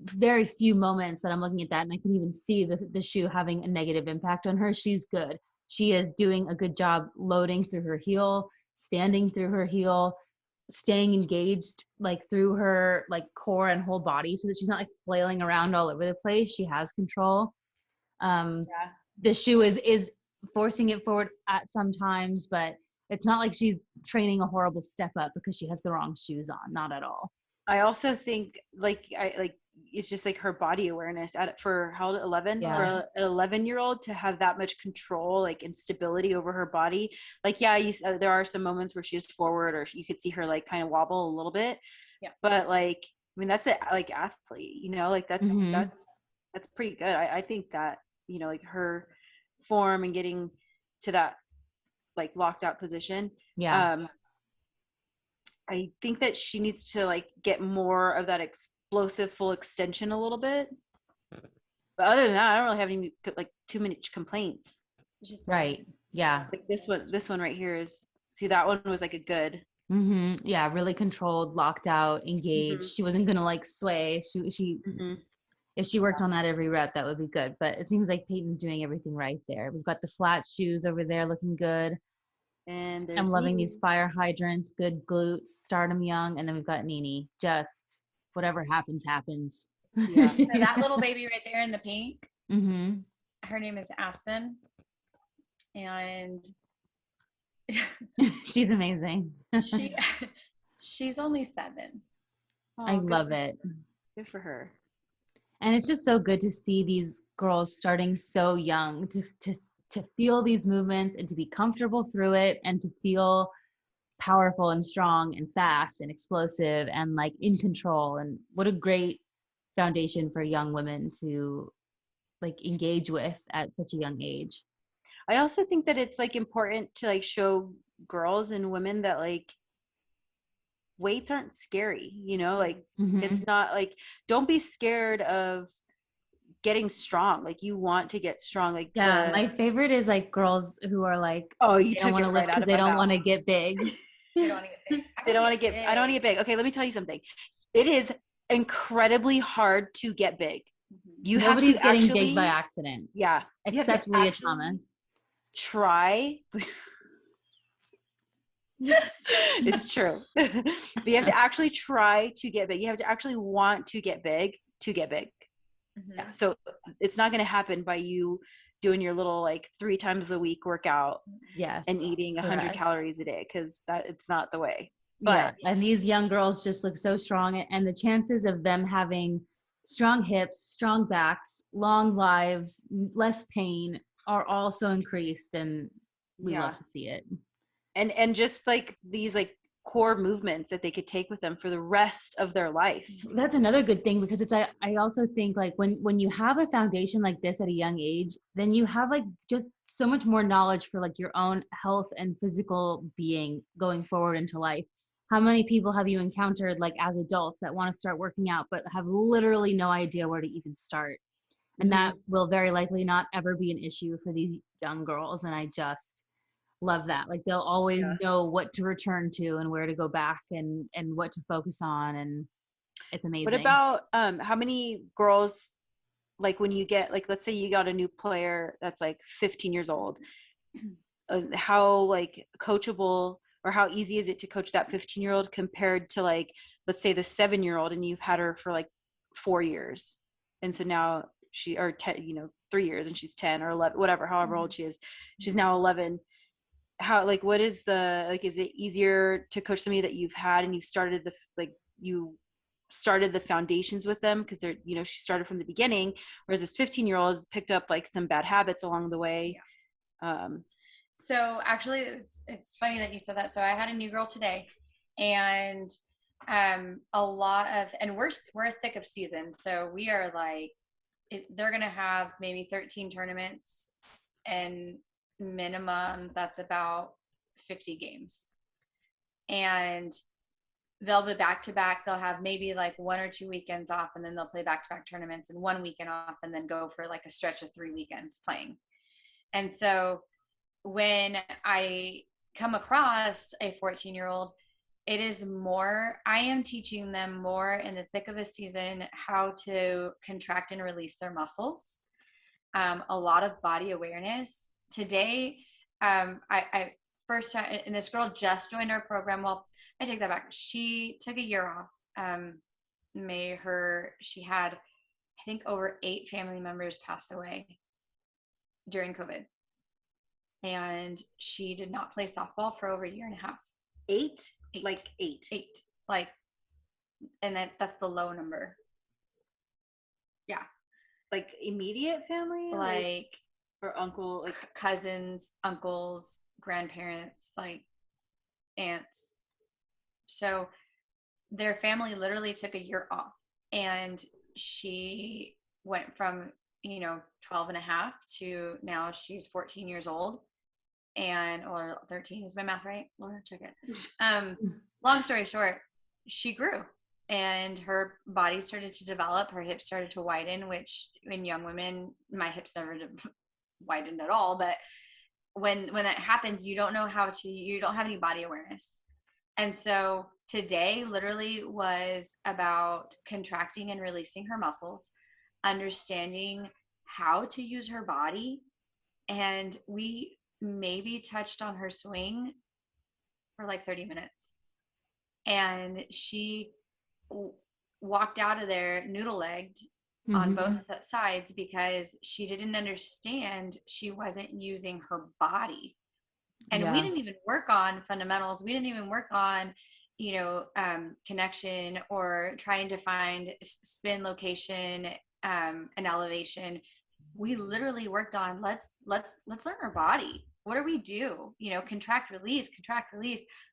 very few moments that I'm looking at that and I can even see the shoe having a negative impact on her. She's good. She is doing a good job loading through her heel, standing through her heel, staying engaged like through her like core and whole body so that she's not like flailing around all over the place. She has control. The shoe is forcing it forward at some times, but it's not like she's training a horrible step up because she has the wrong shoes on. Not at all. I also think it's just like her body awareness for how old, 11 for an 11-year-old to have that much control, like, and stability over her body. Like, there are some moments where she's forward or you could see her like kind of wobble a little bit. Yeah. But like, I mean, that's it. Like athlete, you know, like that's pretty good. I think that, you know, like her form and getting to that like locked out position. Yeah. I think that she needs to like get more of that explosive full extension a little bit. But other than that, I don't really have any like too many complaints. Right. Yeah. Like this one right here is, see, that one was like a good. Yeah. Really controlled, locked out, engaged. She wasn't going to like sway. She if she worked on that every rep, that would be good. But it seems like Peyton's doing everything right there. We've got the flat shoes over there looking good. And I'm loving these fire hydrants, good glutes, start them young. And then we've got Nene. Just whatever happens, happens. Yeah. So that little baby right there in the pink, her name is Aspen. And she's amazing. She's only 7. I love it. Good for her. And it's just so good to see these girls starting so young to feel these movements and to be comfortable through it and to feel powerful and strong and fast and explosive and like in control. And what a great foundation for young women to like engage with at such a young age. I also think that it's like important to like show girls and women that like weights aren't scary, you know, like it's not like, don't be scared of getting strong. Like you want to get strong. Like my favorite is like girls who are like, you don't want to lift because they don't want to get big. They don't want to get big. I don't want to get big. Okay, let me tell you something. It is incredibly hard to get big. You Nobody's have to getting big by accident. Yeah. Except Leah Thomas. Try. It's true. But you have to actually try to get big. You have to actually want to get big to get big. Yeah. So it's not going to happen by you doing your little like 3 times a week workout. Yes. And eating 100 calories a day, because it's not the way. But and these young girls just look so strong, and the chances of them having strong hips, strong backs, long lives, less pain are all so increased, and we love to see it. And just like these like core movements that they could take with them for the rest of their life. That's another good thing, because it's I also think like when you have a foundation like this at a young age, then you have like just so much more knowledge for like your own health and physical being going forward into life. How many people have you encountered like as adults that want to start working out but have literally no idea where to even start? And that will very likely not ever be an issue for these young girls. And love that. Like they'll always Yeah. know what to return to and where to go back and what to focus on, and it's amazing. What about how many girls, like when you get, like, let's say you got a new player that's like 15 years old, how like coachable or how easy is it to coach that 15-year-old compared to, like, let's say the 7-year-old and you've had her for like 4 years, and so now she, or 10, 3 years, and she's 10 or 11, whatever, however old she is, she's now 11. How, like, what is the, like, is it easier to coach somebody that you've had and you started the foundations with them because they're, she started from the beginning, whereas this 15-year-old has picked up like some bad habits along the way? So actually it's funny that you said that. So I had a new girl today, and a lot of, and we're thick of season, so we are like, they're gonna have maybe 13 tournaments, and minimum that's about 50 games, and they'll be back to back. They'll have maybe like 1 or 2 weekends off, and then they'll play back to back tournaments and 1 weekend off, and then go for like a stretch of 3 weekends playing. And so when I come across a 14-year-old, it is more, I am teaching them more in the thick of a season how to contract and release their muscles. A lot of body awareness. Today, I first time, and this girl just joined our program. Well, I take that back. She took a year off. She had, I think, over 8 family members pass away during COVID. And she did not play softball for over a year and a half. 8? 8. Like 8. 8. Like, and that's the low number. Yeah. Like immediate family? Like or uncle, like cousins, uncles, grandparents, like aunts. So their family literally took a year off, and she went from 12 and a half to now she's 14 years old, and, or 13, is my math right? Laura, check it. Long story short, she grew, and her body started to develop, her hips started to widen, which in young women, my hips never widened at all, but when that happens, you don't have any body awareness. And so today literally was about contracting and releasing her muscles, understanding how to use her body. And we maybe touched on her swing for like 30 minutes. And she walked out of there noodle-legged on both sides because she didn't understand she wasn't using her body. And we didn't even work on fundamentals. We didn't even work on, connection or trying to find spin location, and elevation. We literally worked on, let's learn our body. What do we do? Contract, release,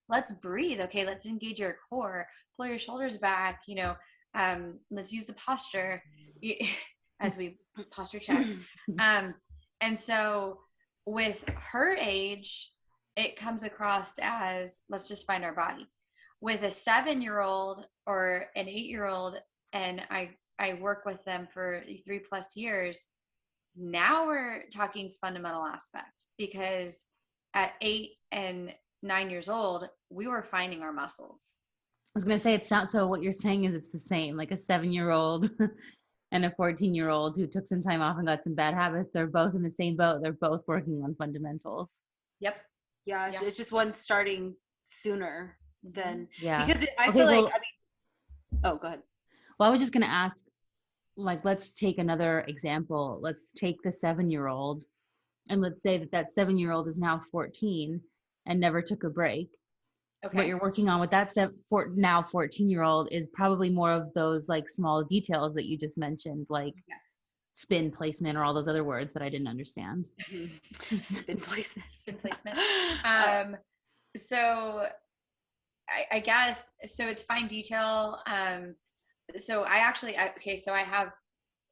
let's breathe. Okay. Let's engage your core, pull your shoulders back, let's use the posture as we posture check. And so with her age, it comes across as, let's just find our body. With a 7-year-old or an 8-year-old, and I work with them for 3+ years. Now we're talking fundamental aspect, because at 8 and 9 years old, we were finding our muscles. I was going to say, it's not, so what you're saying is it's the same, like a 7-year-old and a 14-year-old who took some time off and got some bad habits. They're both in the same boat. They're both working on fundamentals. Yep. Yeah. It's just one starting sooner than, because I okay, feel well, like, oh, go ahead. Well, I was just going to ask, like, let's take another example. Let's take the 7-year-old, and let's say that 7-year-old is now 14 and never took a break. Okay. What you're working on with that now 14-year-old is probably more of those like small details that you just mentioned, like spin placement or all those other words that I didn't understand. Spin placement. So I guess, so it's fine detail. So I have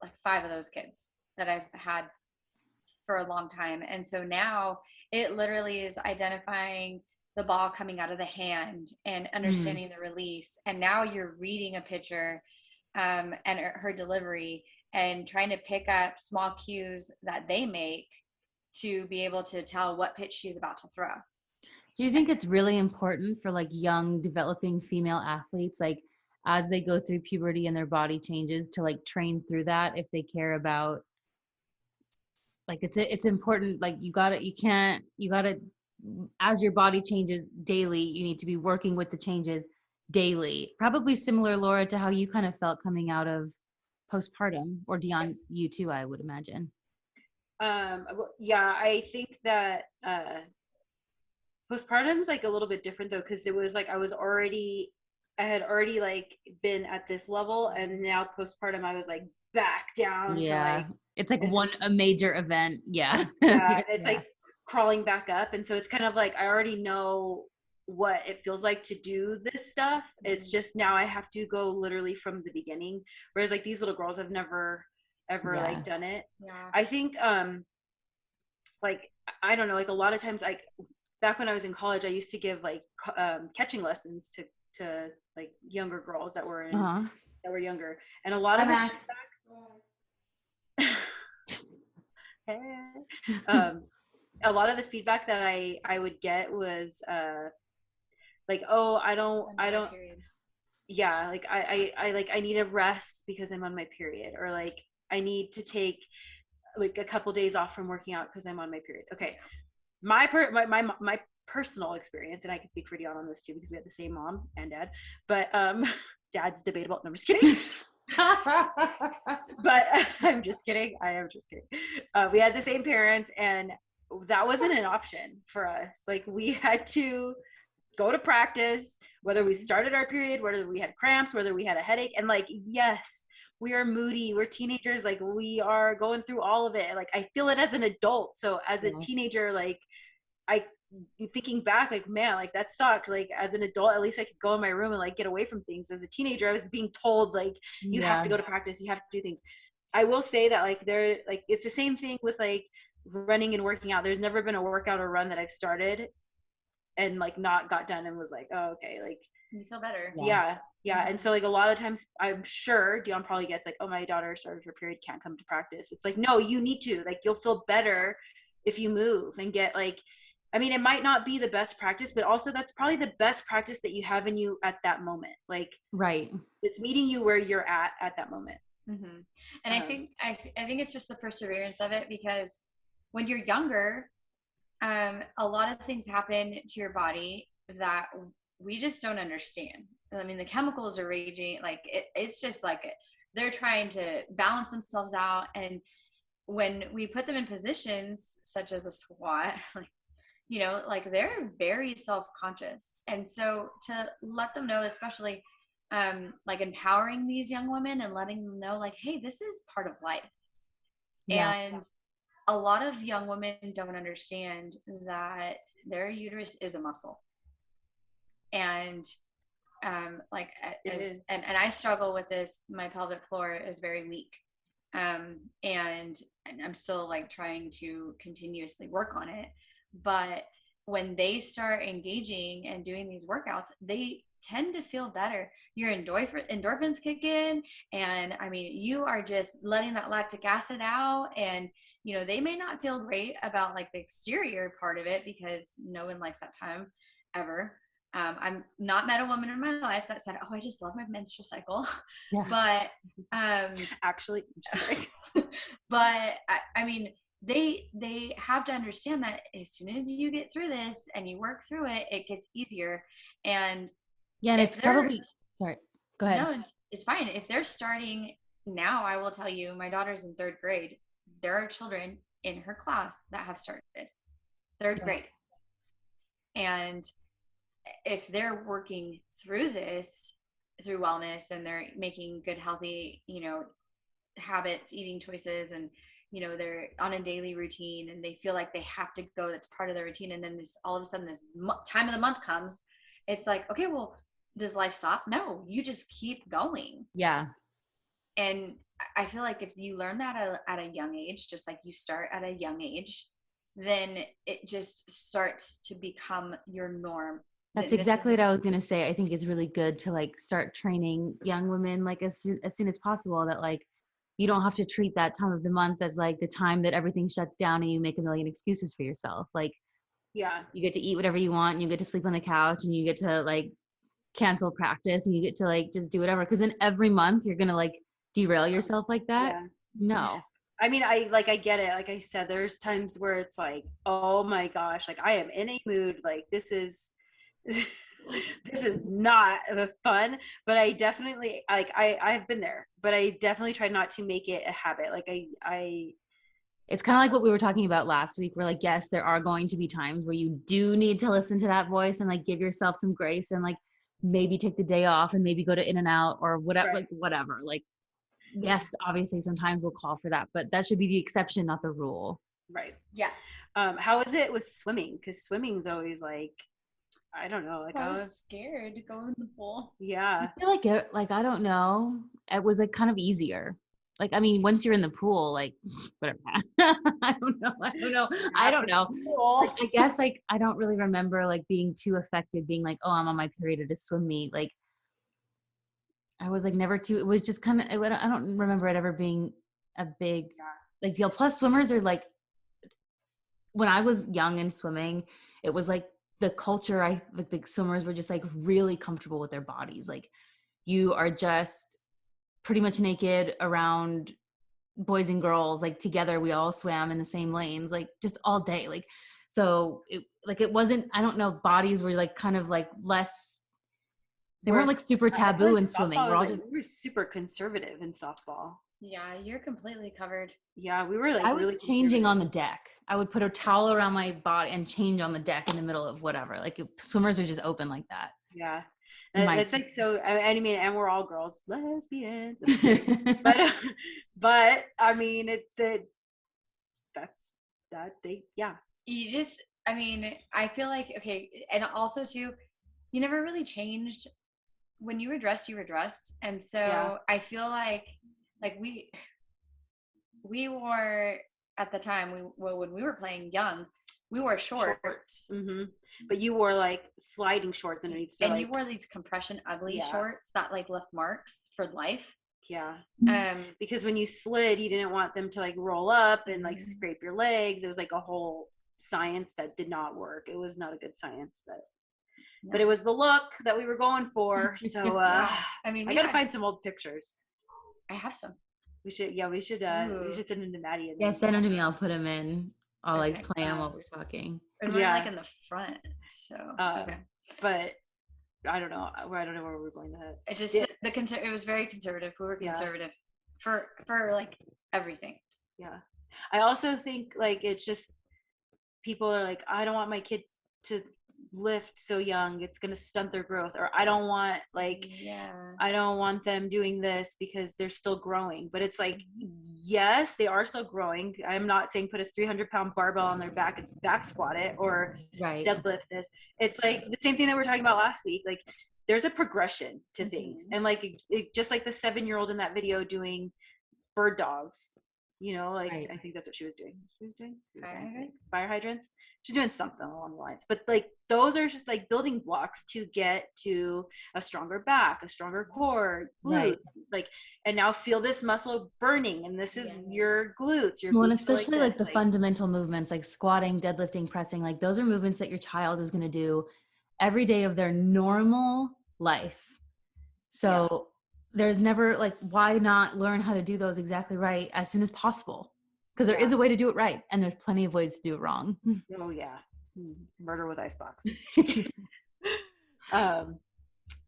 like 5 of those kids that I've had for a long time. And so now it literally is identifying the ball coming out of the hand and understanding the release. And now you're reading a pitcher and her delivery and trying to pick up small cues that they make to be able to tell what pitch she's about to throw. Do you think it's really important for like young developing female athletes, like as they go through puberty and their body changes, to like train through that if they care about, like it's important, like you gotta as your body changes daily, you need to be working with the changes daily. Probably similar, Laura, to how you kind of felt coming out of postpartum, or Dionne, you too, I would imagine. Yeah, I think that postpartum's like a little bit different though, because it was like I had already like been at this level, and now postpartum I was like back down to like, it's like a major event. Yeah. And it's like crawling back up, and so it's kind of like I already know what it feels like to do this stuff. It's just now I have to go literally from the beginning, whereas like these little girls have never ever like done it. I think like I don't know, like a lot of times, like back when I was in college, I used to give like catching lessons to like younger girls that were younger, and a lot of the a lot of the feedback that I would get was like, oh, I don't yeah, like I need a rest because I'm on my period, or like I need to take like a couple days off from working out because I'm on my period. Okay, my personal experience, and I can speak for Dionne on this too because we had the same mom and dad, but dad's debatable. No, I'm just kidding. But I'm just kidding. I am just kidding. We had the same parents, and that wasn't an option for us. Like we had to go to practice, whether we started our period, whether we had cramps, whether we had a headache, and like, yes, we are moody, we're teenagers, like we are going through all of it. Like I feel it as an adult. So as a teenager, like thinking back, like, man, like that sucked. Like as an adult, at least I could go in my room and like get away from things. As a teenager, I was being told like, you have to go to practice, you have to do things. I will say that like it's the same thing with like running and working out. There's never been a workout or run that I've started and like not got done and was like, oh, okay, like you feel better. Yeah. And so like a lot of times I'm sure Dionne probably gets like, oh, my daughter started her period, can't come to practice. It's like, no, you need to, like, you'll feel better if you move and get like, I mean, it might not be the best practice, but also that's probably the best practice that you have in you at that moment. Like, it's meeting you where you're at that moment. Mm-hmm. And I think it's just the perseverance of it, because when you're younger, a lot of things happen to your body that we just don't understand. I mean, the chemicals are raging, like it's just like they're trying to balance themselves out. And when we put them in positions such as a squat, like, you know, like they're very self-conscious. And so to let them know, especially like empowering these young women and letting them know like, hey, this is part of life. And a lot of young women don't understand that their uterus is a muscle. And like and I struggle with this. My pelvic floor is very weak, and I'm still like trying to continuously work on it. But when they start engaging and doing these workouts, they tend to feel better. Your endorphins kick in, and I mean, you are just letting that lactic acid out. And you know, they may not feel great about like the exterior part of it, because no one likes that time ever. I'm not met a woman in my life that said, oh, I just love my menstrual cycle. But actually, but I mean, they have to understand that as soon as you get through this and you work through it, it gets easier. And and it's probably, sorry, go ahead. No, it's fine. If they're starting now, I will tell you, my daughter's in 3rd grade. There are children in her class that have started 3rd grade. And if they're working through this, through wellness, and they're making good, healthy, you know, habits, eating choices, and, you know, they're on a daily routine and they feel like they have to go, that's part of their routine. And then this, all of a sudden, this time of the month comes, it's like, okay, well, does life stop? No, you just keep going. Yeah. And I feel like if you learn that at a young age, just like you start at a young age, then it just starts to become your norm. That's exactly what I was going to say. I think it's really good to like start training young women like as soon as possible, that like you don't have to treat that time of the month as like the time that everything shuts down and you make a million excuses for yourself. Like, Yeah. you get to eat whatever you want and you get to sleep on the couch and you get to like cancel practice and you get to like just do whatever. Cause then every month you're going to like derail yourself like that. Yeah. No. I mean, I get it. Like I said, there's times where it's like, oh my gosh, like I am in a mood. Like this is, this is not fun, but I definitely like, I've been there, but I definitely try not to make it a habit. Like it's kind of like what we were talking about last week. We're like, yes, there are going to be times where you do need to listen to that voice and like give yourself some grace and like maybe take the day off and maybe go to In-N-Out or whatever, Right. like whatever. Like, yes, obviously sometimes we'll call for that, but that should be the exception, not the rule. right. Yeah. How is it with swimming? Because swimming's always like, I don't know, like I was scared to go in the pool. yeah. I feel like I don't know. It was like kind of easier. Like, I mean, once you're in the pool, like whatever. I don't know. Like, I guess like I don't really remember like being too affected, being like, oh, I'm on my period at a swim meet. Like, I was like never too. It was just kind of. I don't remember it ever being a big like deal. Plus, swimmers are like, when I was young and swimming, it was like the culture. Like the swimmers were just like really comfortable with their bodies. Like, you are just pretty much naked around boys and girls, like together. We all swam in the same lanes, like just all day. Like, so it wasn't. I don't know. Bodies were like kind of like less. They weren't like super taboo in swimming. We're all we were super conservative in softball. Yeah, you're completely covered. Yeah, we were like I was really changing on the deck. I would put a towel around my body and change on the deck in the middle of whatever. Like, swimmers are just open like that. Yeah. And it's like, so I mean, and we're all girls, lesbians, but I mean, You just, I mean, I feel like, okay, and also too, you never really changed. When you were dressed, you were dressed. And so I feel like we wore, at the time, when we were playing young, we wore shorts. Mm-hmm. But you wore like sliding shorts underneath. So and you wore these compression ugly shorts that like left marks for life. Yeah. Because when you slid, you didn't want them to like roll up and like scrape your legs. It was like a whole science that did not work. It was not a good science but it was the look that we were going for. So I mean, I gotta find some old pictures. I have some. We should send them to Maddie. Yeah, send them to me. I'll put them in. I'll like play them while we're talking. And we're like in the front. So but I don't know where we're going to. It just it was very conservative. We were conservative for like everything. Yeah. I also think like it's just people are like, I don't want my kid to lift so young, it's gonna stunt their growth, or I don't want them doing this because they're still growing. But it's like, yes, they are still growing. I'm not saying put a 300-pound barbell on their back and back squat it or deadlift this. It's like the same thing that we were talking about last week. Like, there's a progression to things, and like it just like the 7-year-old in that video doing bird dogs. You know, like I think that's what she was doing. Fire hydrants. She's doing something along the lines. But like those are just like building blocks to get to a stronger back, a stronger core, glutes. Like, and now feel this muscle burning, and this is your glutes. Your glutes and especially like the fundamental movements, like squatting, deadlifting, pressing. Like, those are movements that your child is going to do every day of their normal life. So there's never like, why not learn how to do those exactly right as soon as possible? Because there is a way to do it right, and there's plenty of ways to do it wrong. Oh yeah, murder with icebox.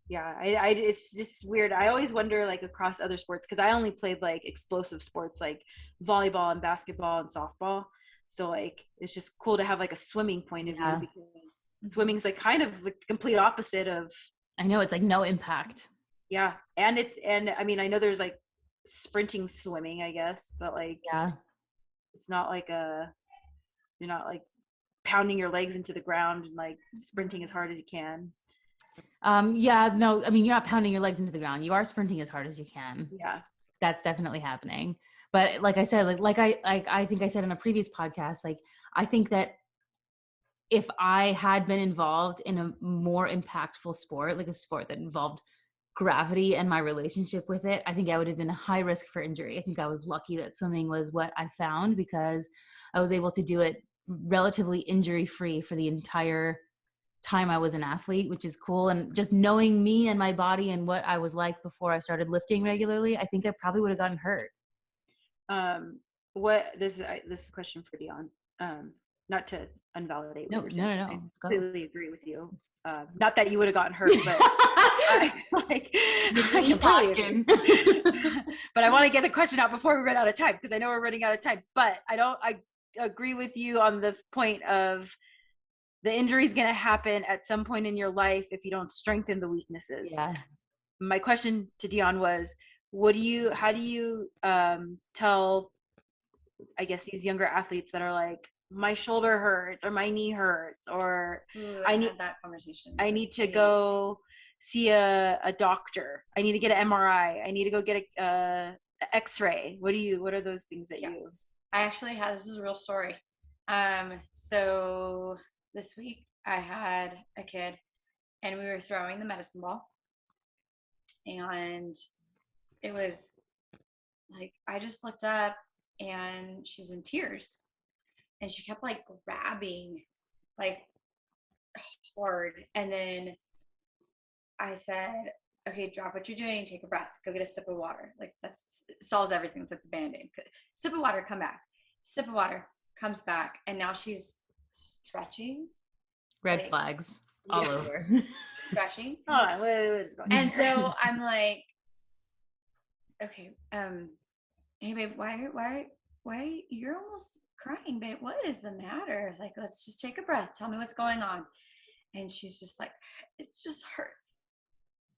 It's just weird. I always wonder like across other sports, because I only played like explosive sports like volleyball and basketball and softball. So like it's just cool to have like a swimming point of view, because swimming's like kind of like the complete opposite of. I know, it's like no impact. Yeah. And I mean, I know there's like sprinting swimming, I guess, but like, it's not like you're not like pounding your legs into the ground and like sprinting as hard as you can. No, I mean, you're not pounding your legs into the ground. You are sprinting as hard as you can. Yeah. That's definitely happening. But like I said, I think I said in a previous podcast, like, I think that if I had been involved in a more impactful sport, like a sport that involved gravity and my relationship with it, I think I would have been a high risk for injury. I think I was lucky that swimming was what I found, because I was able to do it relatively injury free for the entire time I was an athlete, which is cool. And just knowing me and my body and what I was like before I started lifting regularly, I think I probably would have gotten hurt. This is a question for Dionne. Not to invalidate what No, you're saying. no. I Let's go. completely agree with you. Not that you would have gotten hurt, but I completely agree. But I want to get the question out before we run out of time, because I know we're running out of time. But I agree with you on the point of the injury is going to happen at some point in your life if you don't strengthen the weaknesses. Yeah. My question to Dionne was, how do you tell, I guess, these younger athletes that are like, my shoulder hurts or my knee hurts, or I need that conversation. I need to go see a doctor. I need to get an MRI. I need to go get a X-ray. What are those things that you? I actually had, this is a real story. So this week I had a kid and we were throwing the medicine ball, and it was like, I just looked up and she's in tears, and she kept like grabbing like hard. And then I said, okay, drop what you're doing, take a breath, go get a sip of water. Like, that solves everything. It's like the Band-Aid. Sip of water, come back. Sip of water, comes back, and now she's stretching. Red flags all over. Stretching. Hold on, wait. And so I'm like, okay, hey babe, why you're almost crying, babe? What is the matter? Like, let's just take a breath. Tell me what's going on. And she's just like, it just hurts.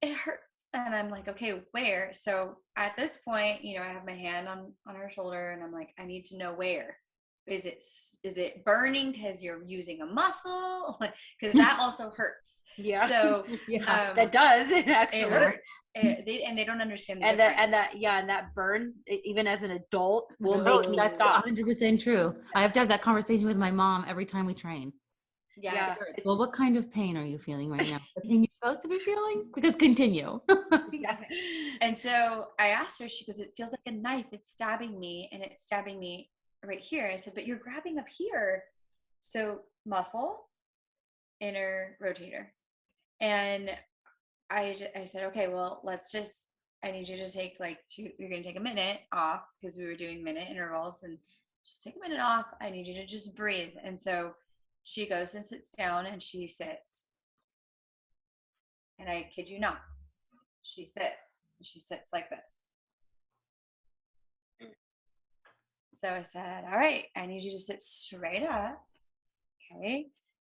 It hurts. And I'm like, okay, where? So at this point, I have my hand on her shoulder, and I'm like, I need to know where. Is it burning because you're using a muscle? Because that also hurts. Yeah. So that does. It actually it hurts. They don't understand the difference. And that burn, even as an adult, will make me stop. That's 100% true. I have to have that conversation with my mom every time we train. Yes. Well, what kind of pain are you feeling right now? The pain you're supposed to be feeling? Because continue. Yeah. And so I asked her, she goes, it feels like a knife. It's stabbing me, and it's stabbing me right here. I said, but you're grabbing up here. So muscle, inner rotator. And I said, okay, well, I need you to take you're going to take a minute off, because we were doing minute intervals, and just take a minute off. I need you to just breathe. And so she goes and sits down, and she sits. And I kid you not, she sits like this. So I said, all right, I need you to sit straight up. Okay.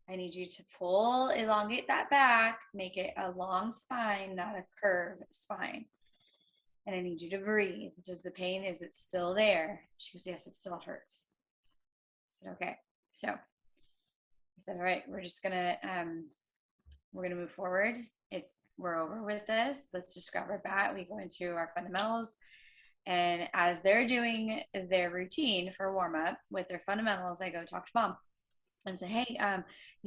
I need you to elongate that back, make it a long spine, not a curved spine. And I need you to breathe. Does the pain, is it still there? She goes, yes, it still hurts. I said, okay. So I said, all right, we're going to move forward. We're over with this. Let's just grab our bat. We go into our fundamentals. And as they're doing their routine for warm up with their fundamentals, I go talk to mom and say, hey,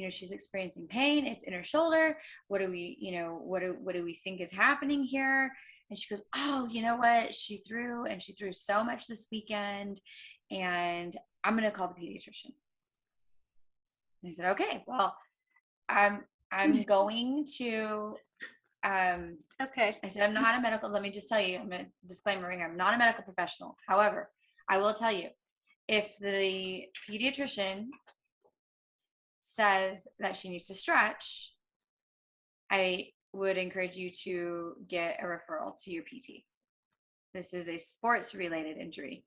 she's experiencing pain. It's in her shoulder. What do we think is happening here? And she goes, oh, you know what? She threw so much this weekend, and I'm going to call the pediatrician. And I said, okay, well, I'm going to, okay. I said, I'm not a medical, let me just tell you, I'm a disclaimer here. I'm not a medical professional. However, I will tell you, if the pediatrician says that she needs to stretch, I would encourage you to get a referral to your PT. This is a sports related injury.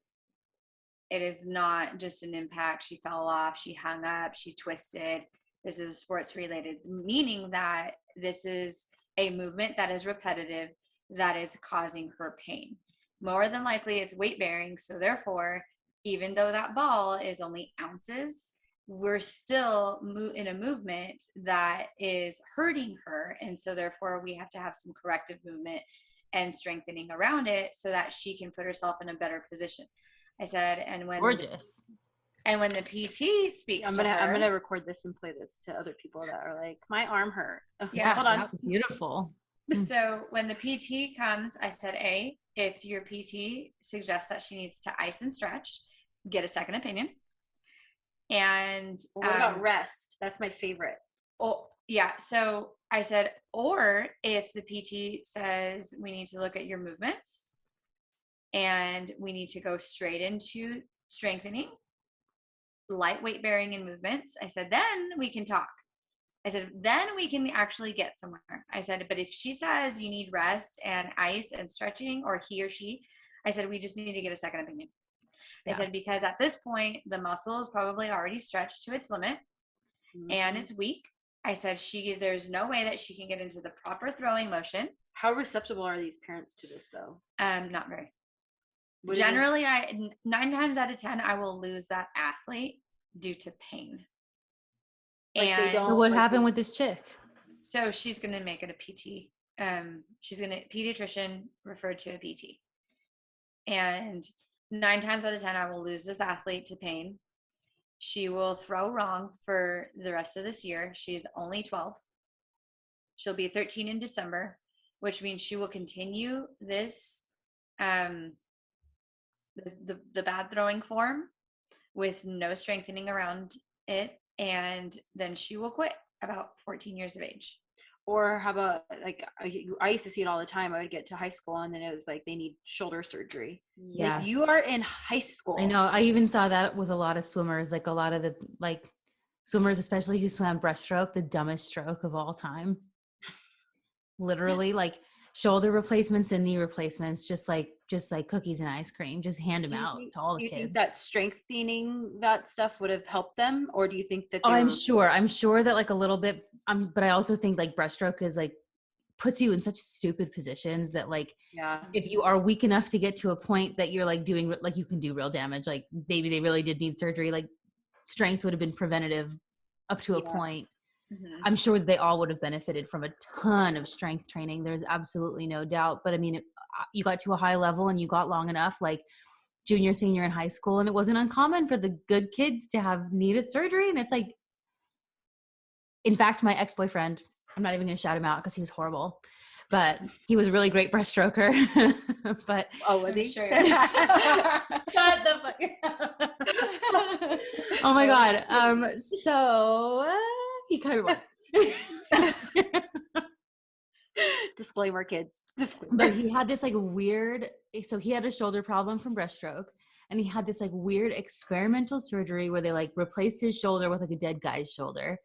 It is not just an impact. She fell off, she hung up, she twisted. This is sports related, meaning that this is a movement that is repetitive, that is causing her pain. More than likely it's weight bearing. So therefore, even though that ball is only ounces, we're still in a movement that is hurting her. And so therefore we have to have some corrective movement and strengthening around it so that she can put herself in a better position. I said, and when gorgeous. And when the PT speaks I'm gonna record this and play this to other people that are like, my arm hurt. Yeah, hold on. That was beautiful. So when the PT comes, I said, if your PT suggests that she needs to ice and stretch, get a second opinion. And what about rest? That's my favorite. Oh, yeah. So I said, or if the PT says we need to look at your movements and we need to go straight into strengthening, light weight bearing and movements, I said, then we can talk. I said, then we can actually get somewhere. I said, but if she says you need rest and ice and stretching, or he or she, I said, we just need to get a second opinion. I said, because at this point, the muscle is probably already stretched to its limit and it's weak. I said, there's no way that she can get into the proper throwing motion. How receptive are these parents to this though? Not very. Generally, 9 times out of 10, I will lose that athlete due to pain. Like and they don't, what happened with this chick? So she's going to make it a PT. She's going to pediatrician referred to a PT. And 9 times out of 10, I will lose this athlete to pain. She will throw wrong for the rest of this year. She's only 12. She'll be 13 in December, which means she will continue this, the bad throwing form with no strengthening around it. And then she will quit about 14 years of age. Or how about, like, I used to see it all the time. I would get to high school and then it was like they need shoulder surgery. Yeah, like, you are in high school. I know. I even saw that with a lot of swimmers, like a lot of the swimmers, especially who swam breaststroke, the dumbest stroke of all time. Literally, like shoulder replacements and knee replacements, just like cookies and ice cream. Just hand them out to all the kids. Do you think that strengthening that stuff would have helped them, or do you think that? I'm sure that like a little bit. But I also think like breaststroke is like puts you in such stupid positions that like if you are weak enough to get to a point that you're like doing like you can do real damage, like maybe they really did need surgery, like strength would have been preventative up to a point. Mm-hmm. I'm sure they all would have benefited from a ton of strength training. There's absolutely no doubt. But I mean, you got to a high level and you got long enough, like junior, senior in high school, and it wasn't uncommon for the good kids to have need a surgery. And it's like, in fact, my ex-boyfriend, I'm not even going to shout him out because he was horrible, but he was a really great breaststroker. But was he? Sure. Shut the fuck up. Oh my God. So he kind of was. Disclaimer, kids. Disclaimer. But he had this like weird, so he had a shoulder problem from breaststroke, and he had this like weird experimental surgery where they like replaced his shoulder with like a dead guy's shoulder,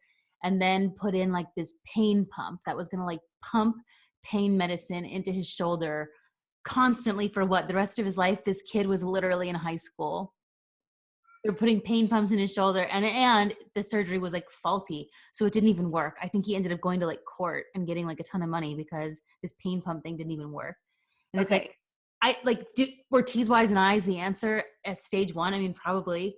and then put in like this pain pump that was going to like pump pain medicine into his shoulder constantly for the rest of his life. This kid was literally in high school. They're putting pain pumps in his shoulder, and the surgery was like faulty. So it didn't even work. I think he ended up going to like court and getting like a ton of money because this pain pump thing didn't even work. And it's like, were T's, Y's, and I's the answer at stage 1? I mean, probably.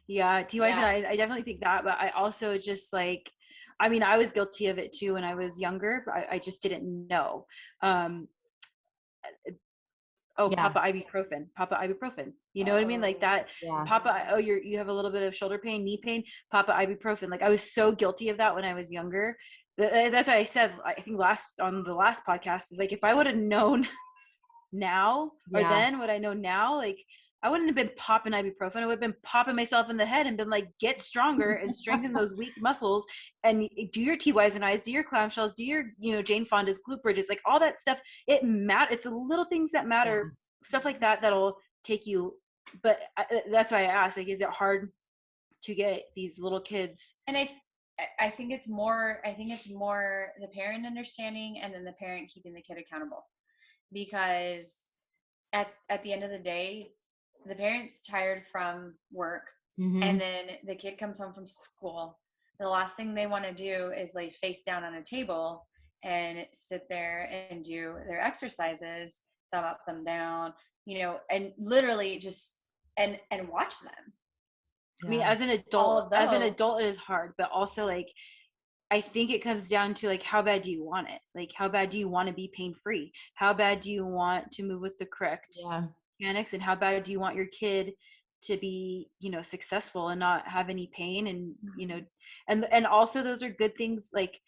Yeah, TYs and I definitely think that, but I also just like, I mean, I was guilty of it too when I was younger, but I just didn't know. Papa ibuprofen. You know what I mean? Like that, Papa, you have a little bit of shoulder pain, knee pain, Papa ibuprofen. Like I was so guilty of that when I was younger. That's why I said, I think on the last podcast is like, if I would have known now or then what I know now, like I wouldn't have been popping ibuprofen. I would have been popping myself in the head and been like, get stronger and strengthen those weak muscles and do your TYs and I's, do your clamshells, do your, Jane Fonda's glute bridges, like all that stuff. It matters. It's the little things that matter, stuff like that, that'll take you. But that's why I asked, like, is it hard to get these little kids? And I think it's more the parent understanding and then the parent keeping the kid accountable, because at the end of the day, the parent's tired from work, and then the kid comes home from school. The last thing they want to do is lay face down on a table and sit there and do their exercises, thumb up, thumb down, and literally just and watch them. I mean, as an adult, it is hard, but also like, I think it comes down to like, how bad do you want it? Like, how bad do you want to be pain-free? How bad do you want to move with the correct mechanics? And how bad do you want your kid to be, successful and not have any pain? And, and also those are good things. Like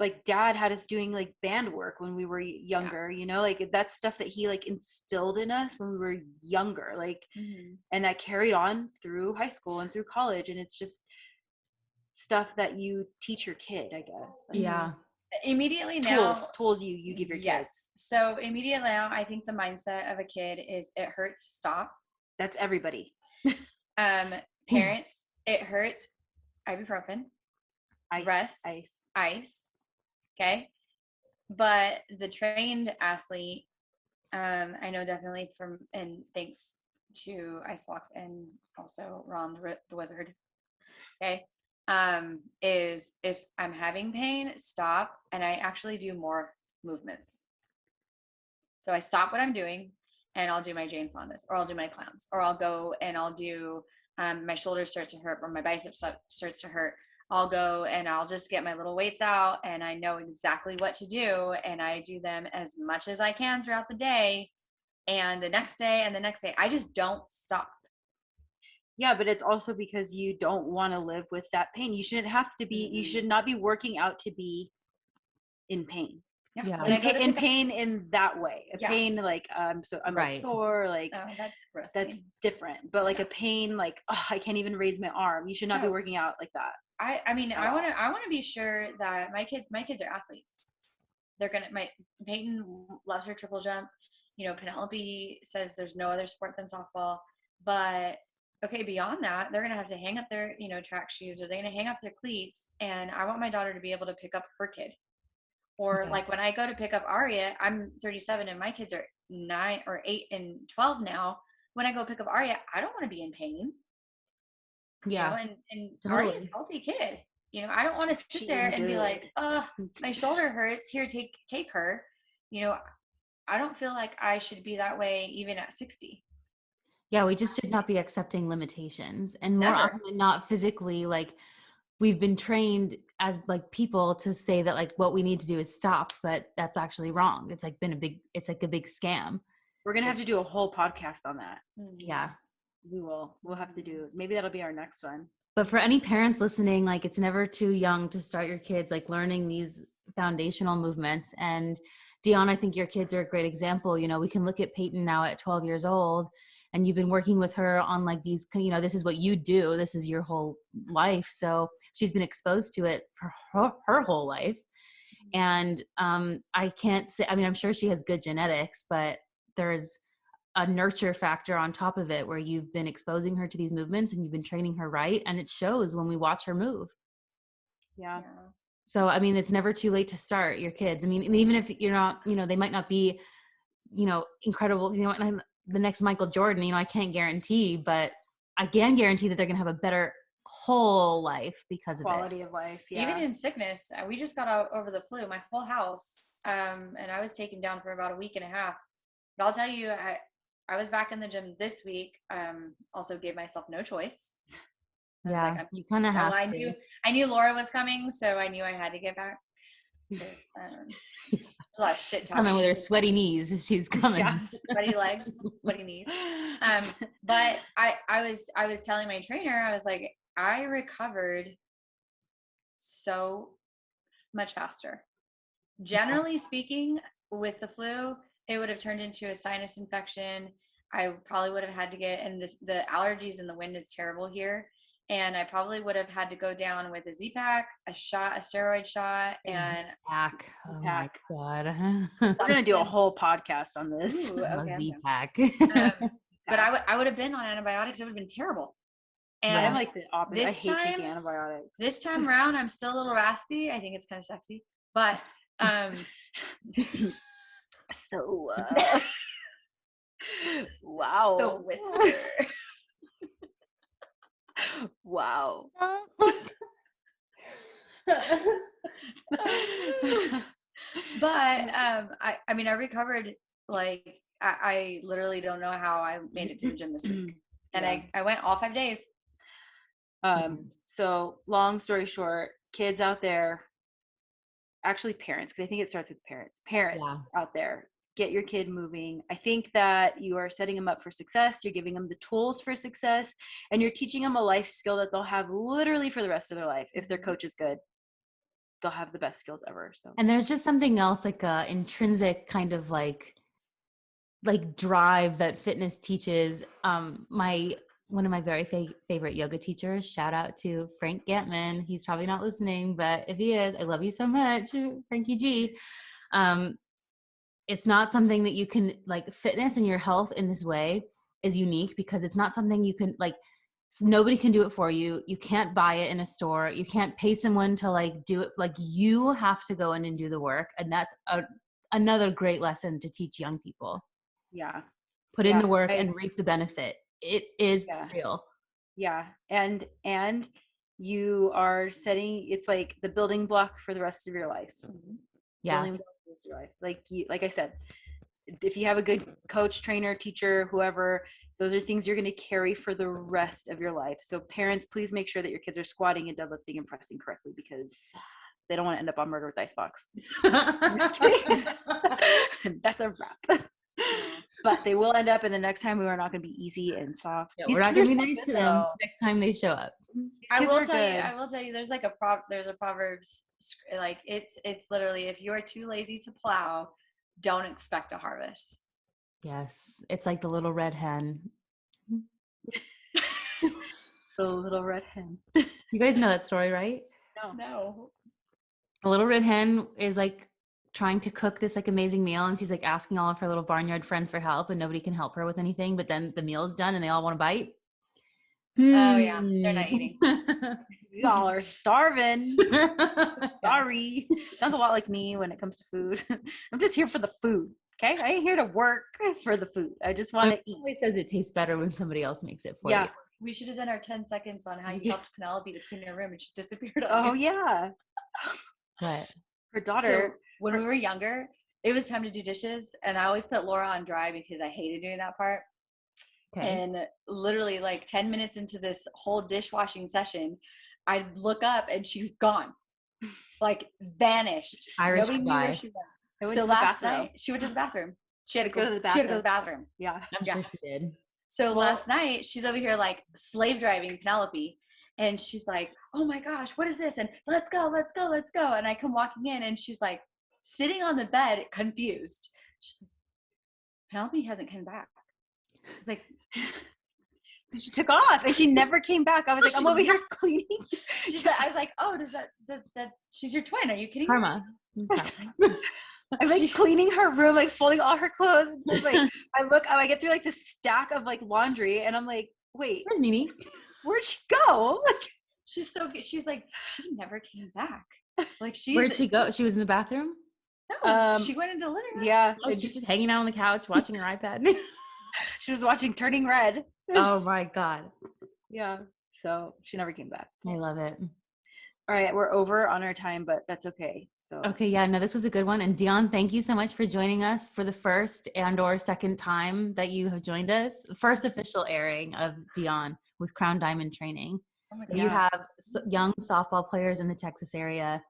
like dad had us doing like band work when we were younger, you know, like that's stuff that he like instilled in us when we were younger, like, and that carried on through high school and through college. And it's just stuff that you teach your kid, I guess. Yeah. Immediately now, tools you give your kids. So immediately now, I think the mindset of a kid is it hurts, stop. That's everybody. Parents, it hurts, ibuprofen, rest, ice. Okay. But the trained athlete, I know definitely and thanks to Icebox and also Ron the Wizard. Okay. Is if I'm having pain, stop, and I actually do more movements. So I stop what I'm doing and I'll do my Jane Fondas, or I'll do my clowns, or I'll go and I'll do, my shoulder starts to hurt or my biceps starts to hurt. I'll go and I'll just get my little weights out and I know exactly what to do. And I do them as much as I can throughout the day. And the next day and the next day, I just don't stop. Yeah, but it's also because you don't want to live with that pain. You shouldn't have to be, you should not be working out to be in pain. Yeah. In pain in that way. Pain like I'm like sore, like that's gross. That's different. But like a pain like, oh, I can't even raise my arm. You should not be working out like that. I mean, I want to be sure that my kids are athletes. Peyton loves her triple jump. You know, Penelope says there's no other sport than softball, but okay, beyond that, they're going to have to hang up their, you know, track shoes, or they're going to hang up their cleats. And I want my daughter to be able to pick up her kid. Or like when I go to pick up Aria, I'm 37 and my kids are 9 or 8 and 12 now. When I go pick up Aria, I don't want to be in pain. Yeah. You know, and Aria's a healthy kid. You know, I don't want to sit there and be like, oh, my shoulder hurts. Here, take her. You know, I don't feel like I should be that way even at 60. Yeah, we just should not be accepting limitations, and more often than not physically, like we've been trained as like people to say that like what we need to do is stop, but that's actually wrong. It's like it's like a big scam. We're going to have to do a whole podcast on that. Yeah. We'll have to do, maybe that'll be our next one. But for any parents listening, like it's never too young to start your kids like learning these foundational movements. And Dionne, I think your kids are a great example. You know, we can look at Peyton now at 12 years old, and you've been working with her on like these, you know, this is what you do. This is your whole life. So she's been exposed to it for her whole life. And I can't say, I mean, I'm sure she has good genetics, but there's a nurture factor on top of it where you've been exposing her to these movements and you've been training her right. And it shows when we watch her move. Yeah. So, I mean, it's never too late to start your kids. I mean, and even if you're not, you know, they might not be, you know, incredible, you know, and the next Michael Jordan, you know, I can't guarantee, but I can guarantee that they're going to have a better whole life because of quality of life. Yeah. Even in sickness, we just got out over the flu, my whole house. And I was taken down for about a week and a half, but I'll tell you, I was back in the gym this week. Also gave myself no choice. Yeah. Like, you kind of have to. I knew Laura was coming, so I knew I had to get back. There's a lot of shit talking. Coming with her sweaty knees. She's coming. Yeah, sweaty legs, sweaty knees. But I was telling my trainer, I was like, I recovered so much faster. Generally speaking, with the flu, it would have turned into a sinus infection. I probably would have had to get, and the allergies and the wind is terrible here. And I probably would have had to go down with a Z-Pack, a steroid shot, and Z-Pack. Oh my God. We're going to do a whole podcast on this. Ooh, okay. Z-Pack. But I would have been on antibiotics. It would have been terrible. And I'm like the opposite. I hate taking antibiotics. This time around, I'm still a little raspy. I think it's kind of sexy, but so wow. The whisper. Wow. But I mean, I recovered. Like I literally don't know how I made it to the gym this week, and I went all 5 days. So long story short, kids out there, actually parents, because I think it starts with parents out there, get your kid moving. I think that you are setting them up for success. You're giving them the tools for success, and you're teaching them a life skill that they'll have literally for the rest of their life if their coach is good. they'll have the best skills ever. So, And there's just something else, like intrinsic kind of like drive that fitness teaches. One of my very favorite yoga teachers, shout out to Frank Gantman. He's probably not listening, but if he is, I love you so much, Frankie G. It's not something that you can, like, fitness and your health in this way is unique because it's not something you can, like, nobody can do it for you. You can't buy it in a store. You can't pay someone to like do it. Like, you have to go in and do the work. And that's another great lesson to teach young people. Yeah. Put in the work and reap the benefit. It is real. Yeah. And you are setting, it's like the building block for the rest of your life. Yeah. Building block for the rest of your life. Like I said, if you have a good coach, trainer, teacher, whoever, those are things you're going to carry for the rest of your life. So parents, please make sure that your kids are squatting and deadlifting and pressing correctly, because they don't want to end up on Murder with Icebox. That's a wrap. But they will end up, and the next time we are not going to be easy and soft. Yeah, we're not going to be nice to them next time they show up. I will tell you, there's like there's a Proverbs, like it's literally, if you are too lazy to plow, don't expect a harvest. Yes. It's like the little red hen. The little red hen. You guys know that story, right? No. A little red hen is like trying to cook this like amazing meal, and she's like asking all of her little barnyard friends for help, and nobody can help her with anything, but then the meal is done and they all want to bite. Oh yeah, they're not eating. Y'all are starving. Sorry. Sounds a lot like me when it comes to food. I'm just here for the food. Okay, I ain't here to work for the food. I just want to eat. Always says it tastes better when somebody else makes it for you. We should have done our 10 seconds on how you helped Penelope to clean her room and she disappeared. Oh yeah. What? Her daughter. So when we were younger, it was time to do dishes, and I always put Laura on dry because I hated doing that part. Okay. And literally like 10 minutes into this whole dishwashing session, I'd look up and she'd gone, like vanished. Irish Nobody knew where she was. So last night she went to the bathroom. She had to go to the bathroom. She had to go to the bathroom. Yeah, I'm sure she did. So last night she's over here like slave driving Penelope, and she's like, "Oh my gosh, what is this?" And let's go. And I come walking in, and she's like sitting on the bed, confused. She's like, Penelope hasn't come back. It's like, she took off and she never came back. I was like, I'm over here cleaning. I was like, oh, does that she's your twin? Are you kidding Karma. me? I'm like cleaning her room, like folding all her clothes. Like I get through like this stack of like laundry, and I'm like, wait, where's Nene? Where'd she go? She's so good. She's like, she never came back. Like where'd she go? She was in the bathroom? No, she went into the living room. Yeah. Oh, she's just hanging out on the couch watching her iPad. She was watching Turning Red. Oh my God. Yeah. So she never came back. I love it. All right. We're over on our time, but that's okay. So. Okay. Yeah, no, this was a good one. And Dionne, thank you so much for joining us for the first and/or second time that you have joined us. First official airing of Dionne with Crown Diamond Training. Oh my God. You have young softball players in the Texas area.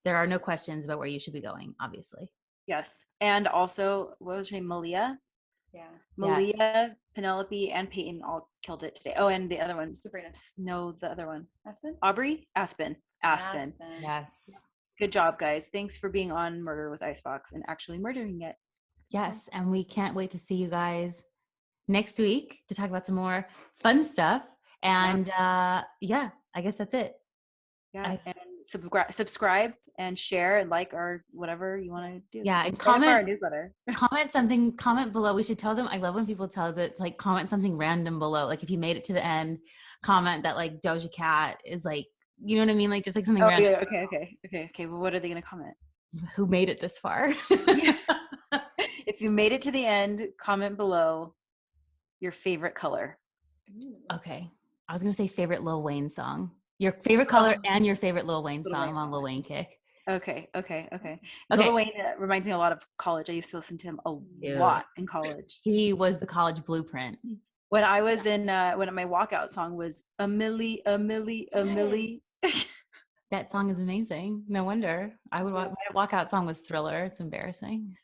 There are no questions about where you should be going, obviously. Yes. And also, what was her name? Malia? Yeah. Malia, yes. Penelope, and Peyton all killed it today. Oh, and the other one. Sabrina. No, the other one. Aspen? Aubrey? Aspen. Yes. Good job, guys. Thanks for being on Murder with Icebox and actually murdering it. Yes. And we can't wait to see you guys next week to talk about some more fun stuff. And I guess that's it. Yeah. And subscribe and share and like or whatever you want to do. Yeah. And comment our newsletter. Comment below. We should tell them. I love when people tell that, like, comment something random below. Like if you made it to the end, comment that like Doja Cat is like, you know what I mean? Like just like something random. Yeah, okay. Well, what are they going to comment? Who made it this far? If you made it to the end, comment below your favorite color. Okay. I was going to say favorite Lil Wayne song. Your favorite color and your favorite Lil Wayne song. I'm on Lil Wayne kick. Okay. Lil Wayne reminds me a lot of college. I used to listen to him a lot in college. He was the college blueprint. When I was in, when my walkout song was a milli. That song is amazing. No wonder. My walkout song was Thriller. It's embarrassing.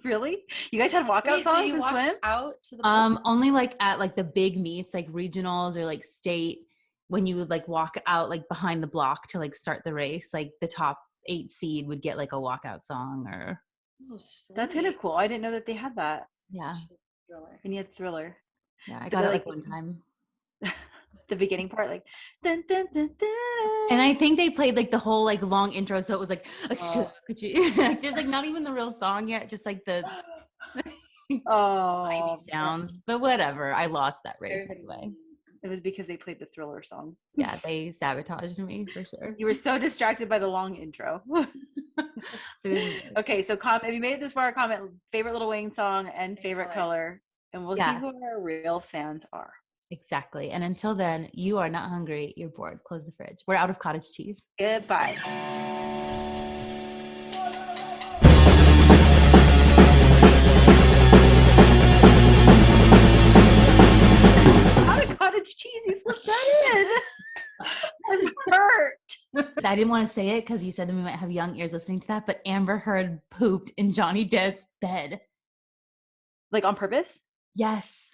Really? You guys had walkout songs and swim? Out to the pool? Only like at like the big meets, like regionals or like state. when you would like walk out like behind the block to like start the race, like the top 8 seed would get like a walkout song or. Oh, That's kind of sweet. cool. I didn't know that they had that. Yeah. Thriller. And you had Thriller. Yeah. I Did got they, it like like, one time. the beginning part, like dun, dun, dun, dun. And I think they played like the whole like long intro. So it was like, Oh. just like not even the real song yet. Just like the Oh, vibey sounds, but whatever. I lost that race anyway. it was because they played the Thriller song. Yeah, they sabotaged me for sure. You were so distracted by the long intro. Okay, so if you made it this far, comment favorite Lil Wayne song and favorite color, and we'll see who our real fans are. Exactly. And until then, you are not hungry, you're bored. Close the fridge. We're out of cottage cheese. Goodbye. Out of cottage cheese, you slipped that in. I'm hurt. I didn't want to say it because you said that we might have young ears listening to that, but Amber Heard pooped in Johnny Depp's bed. Like on purpose? Yes.